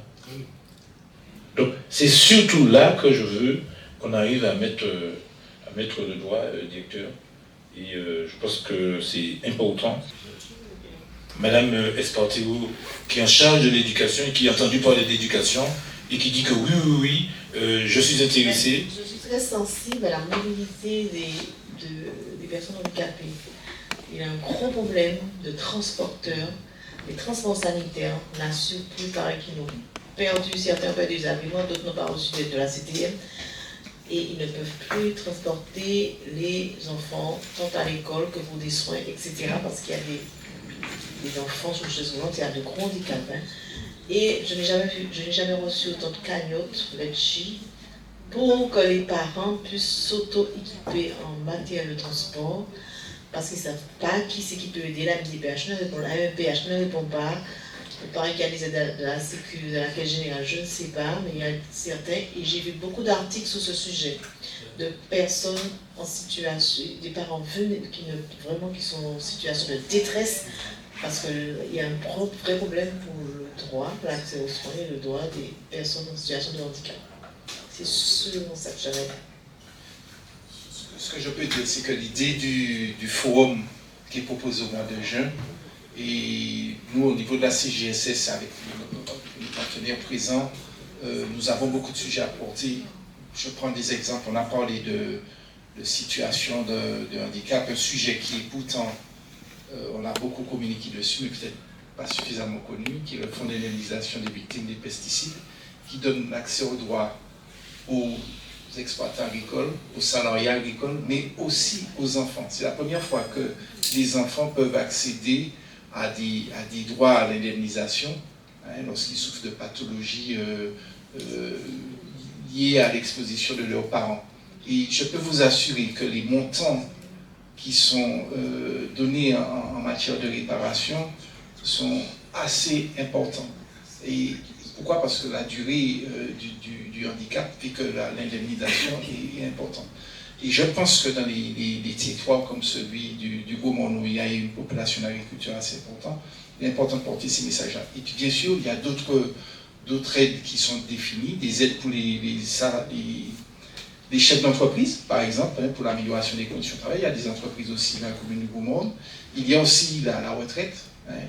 Donc, c'est surtout là que je veux qu'on arrive à mettre le doigt, directeur. Et je pense que c'est important. Madame Espartero, qui est en charge de l'éducation et qui a entendu parler d'éducation, et qui dit que oui, je suis intéressé.
Je suis très sensible à la mobilité des personnes handicapées. Il y a un gros problème de transporteurs, les transports sanitaires. On a su plus pareil qu'ils ont perdu, certains ont perdu des habillements, d'autres n'ont pas reçu d'aide de la CTM. Et ils ne peuvent plus transporter les enfants tant à l'école que pour des soins, etc. Parce qu'il y a des enfants sous chaise roulante, il y a de gros handicaps. Hein. Et je n'ai jamais reçu autant de cagnottes, letchi, pour que les parents puissent s'auto-équiper en matériel de transport, parce qu'ils ne savent pas qui c'est qui peut aider. La MDPH ne répond, la MPH ne répond pas. Il paraît qu'il y a des aides de la Sécu, de la Caisse générale, je ne sais pas, mais il y a certains, et j'ai vu beaucoup d'articles sur ce sujet, de personnes en situation, des parents qui sont en situation de détresse, parce qu'il y a un vrai problème pour le droit, pour l'accès aux soins et le droit des personnes en situation de handicap. C'est ce conceptionnel.
Ce que je peux dire, c'est que l'idée du forum qui est proposé au mois de juin, et nous, au niveau de la CGSS, avec les partenaires présents, nous avons beaucoup de sujets à porter. Je prends des exemples. On a parlé de situation de handicap, un sujet qui est pourtant, on a beaucoup communiqué dessus, mais peut-être pas suffisamment connu, qui est le fonds d'indemnisation des victimes des pesticides, qui donne l'accès aux droits aux exploitants agricoles, aux salariés agricoles, mais aussi aux enfants. C'est la première fois que les enfants peuvent accéder à des droits à l'indemnisation lorsqu'ils souffrent de pathologies liées à l'exposition de leurs parents. Et je peux vous assurer que les montants qui sont donnés en matière de réparation sont assez importants. Et pourquoi? Parce que la durée du handicap fait que l'indemnisation est importante. Et je pense que dans les territoires comme celui du Gaumont, où il y a une population d'agriculture assez importante, il est important de porter ces messages-là. Et puis bien sûr, il y a d'autres aides qui sont définies, des aides pour les chefs d'entreprise, par exemple, pour l'amélioration des conditions de travail. Il y a des entreprises aussi dans la commune du Gaumont. Il y a aussi la retraite,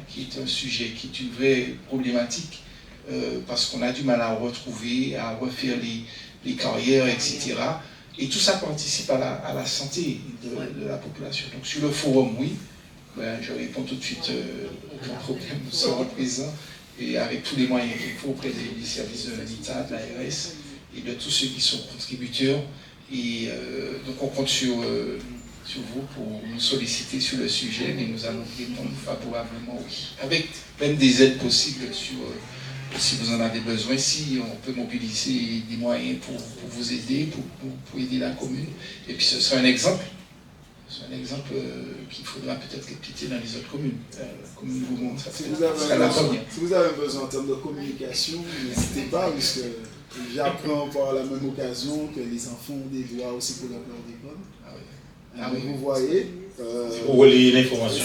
qui est un sujet, qui est une vraie problématique, parce qu'on a du mal à retrouver, à refaire les carrières, etc. Et tout ça participe à la santé de la population. Donc sur le forum, oui, je réponds tout de suite aucun problème, nous sommes présents, et avec tous les moyens qu'il faut auprès des services de l'État, de l'ARS, et de tous ceux qui sont contributeurs. Et donc on compte sur vous pour nous solliciter sur le sujet, mais nous allons répondre favorablement, oui. Avec même des aides possibles si vous en avez besoin, si on peut mobiliser des moyens pour vous aider, pour aider la commune. Et puis ce sera un exemple. C'est un exemple qu'il faudra peut-être répliquer dans les autres communes. La commune vous montre, ça sera la première.
Si vous avez besoin en termes de communication, n'hésitez pas, puisque j'apprends par la même occasion que les enfants ont des droits aussi pour leur d'école. Vous voyez,
l'information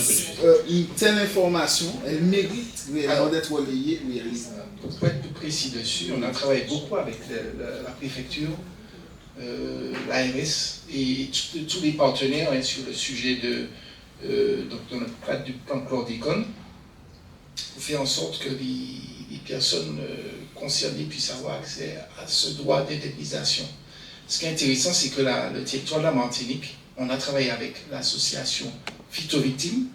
une telle information, elle mérite réellement d'être relayée.
Pour être plus précis dessus, on a travaillé beaucoup avec la préfecture, l'ARS et tous les partenaires sur le sujet donc dans le cadre du plan chlordécone, pour faire en sorte que les personnes concernées puissent avoir accès à ce droit d'indemnisation. Ce qui est intéressant, c'est que le territoire de la Martinique, on a travaillé avec l'association Phytovictimes,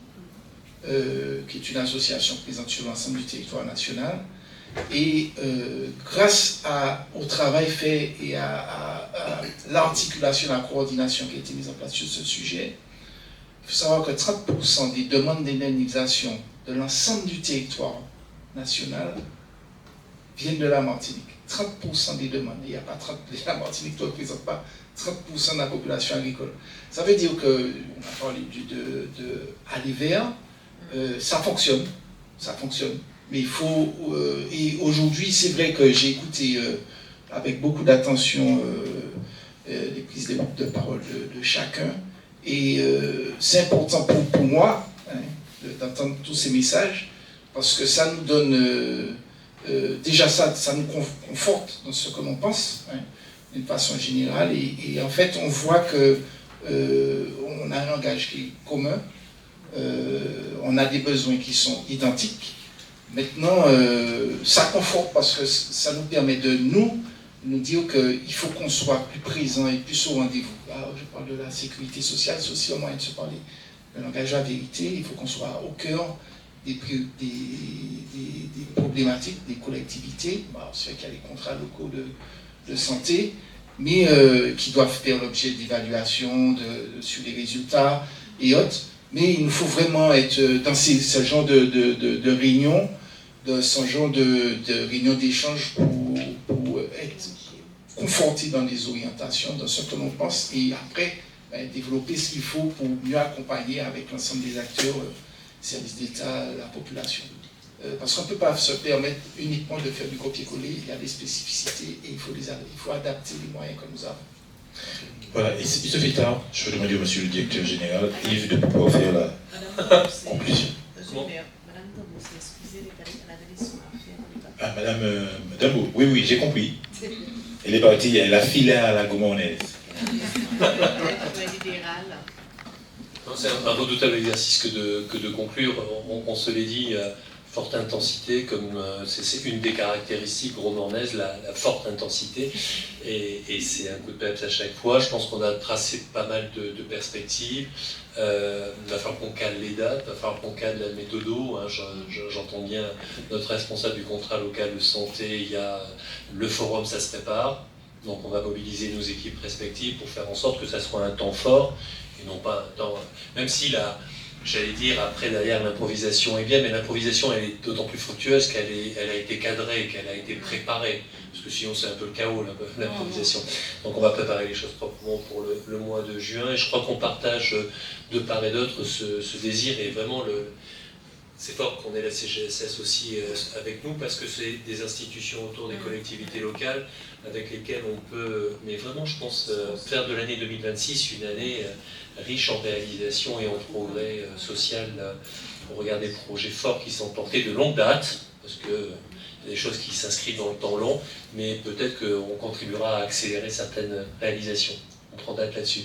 qui est une association présente sur l'ensemble du territoire national. Et grâce au travail fait et à l'articulation, la coordination qui a été mise en place sur ce sujet, il faut savoir que 30% des demandes d'indemnisation de l'ensemble du territoire national viennent de la Martinique. 30% des demandes. Il n'y a pas 30%, la Martinique ne représente pas 30% de la population agricole. Ça veut dire que, on a parlé à l'hiver, ça fonctionne. Mais il faut, et aujourd'hui, c'est vrai que j'ai écouté avec beaucoup d'attention les prises de parole de chacun, et c'est important pour moi d'entendre tous ces messages, parce que ça nous donne, déjà ça nous conforte dans ce que l'on pense, d'une façon générale, et en fait on voit que on a un langage qui est commun, on a des besoins qui sont identiques. Maintenant, ça conforte parce que ça nous permet de nous dire qu'il faut qu'on soit plus présent et plus au rendez-vous. Là, je parle de la sécurité sociale, c'est aussi un moyen de se parler. Le langage de la vérité, il faut qu'on soit au cœur des problématiques des collectivités. C'est vrai qu'il y a les contrats locaux de santé, mais qui doivent faire l'objet d'évaluation sur les résultats et autres. Mais il nous faut vraiment être dans ce genre de réunion, de ce genre de réunion d'échange pour être conforté dans les orientations, dans ce que l'on pense, et après développer ce qu'il faut pour mieux accompagner avec l'ensemble des acteurs, services d'État, la population. Parce qu'on ne peut pas se permettre uniquement de faire du copier-coller, il y a des spécificités et il faut adapter les moyens que nous avons.
Voilà, il se fait tard. Je vais demander au monsieur le directeur général, Yves, de pouvoir faire la conclusion. Madame Dambou, oui, j'ai compris. Elle est partie. partie, la filière à la goumonaise.
C'est un redoutable exercice que de conclure. On se l'est dit, forte intensité, comme c'est une des caractéristiques romanaises, la forte intensité. Et c'est un coup de peps à chaque fois. Je pense qu'on a tracé pas mal de perspectives. Il va falloir qu'on cale les dates, il va falloir qu'on cale la méthodo. Hein. J'entends bien notre responsable du contrat local de santé. Il y a le forum, ça se prépare. Donc on va mobiliser nos équipes respectives pour faire en sorte que ça soit un temps fort et non pas un temps... Même si j'allais dire, après derrière l'improvisation est bien, mais l'improvisation elle est d'autant plus fructueuse qu'elle a été cadrée, qu'elle a été préparée. Parce que sinon c'est un peu le chaos l'improvisation. Donc on va préparer les choses proprement pour le mois de juin. Et je crois qu'on partage de part et d'autre ce désir et vraiment c'est fort qu'on ait la CGSS aussi avec nous parce que c'est des institutions autour des collectivités locales avec lesquelles on peut, mais vraiment je pense, faire de l'année 2026 une année riche en réalisation et en progrès social au regard des projets forts qui sont portés de longue date, parce que y a des choses qui s'inscrivent dans le temps long, mais peut-être qu'on contribuera à accélérer certaines réalisations. On prend date là-dessus.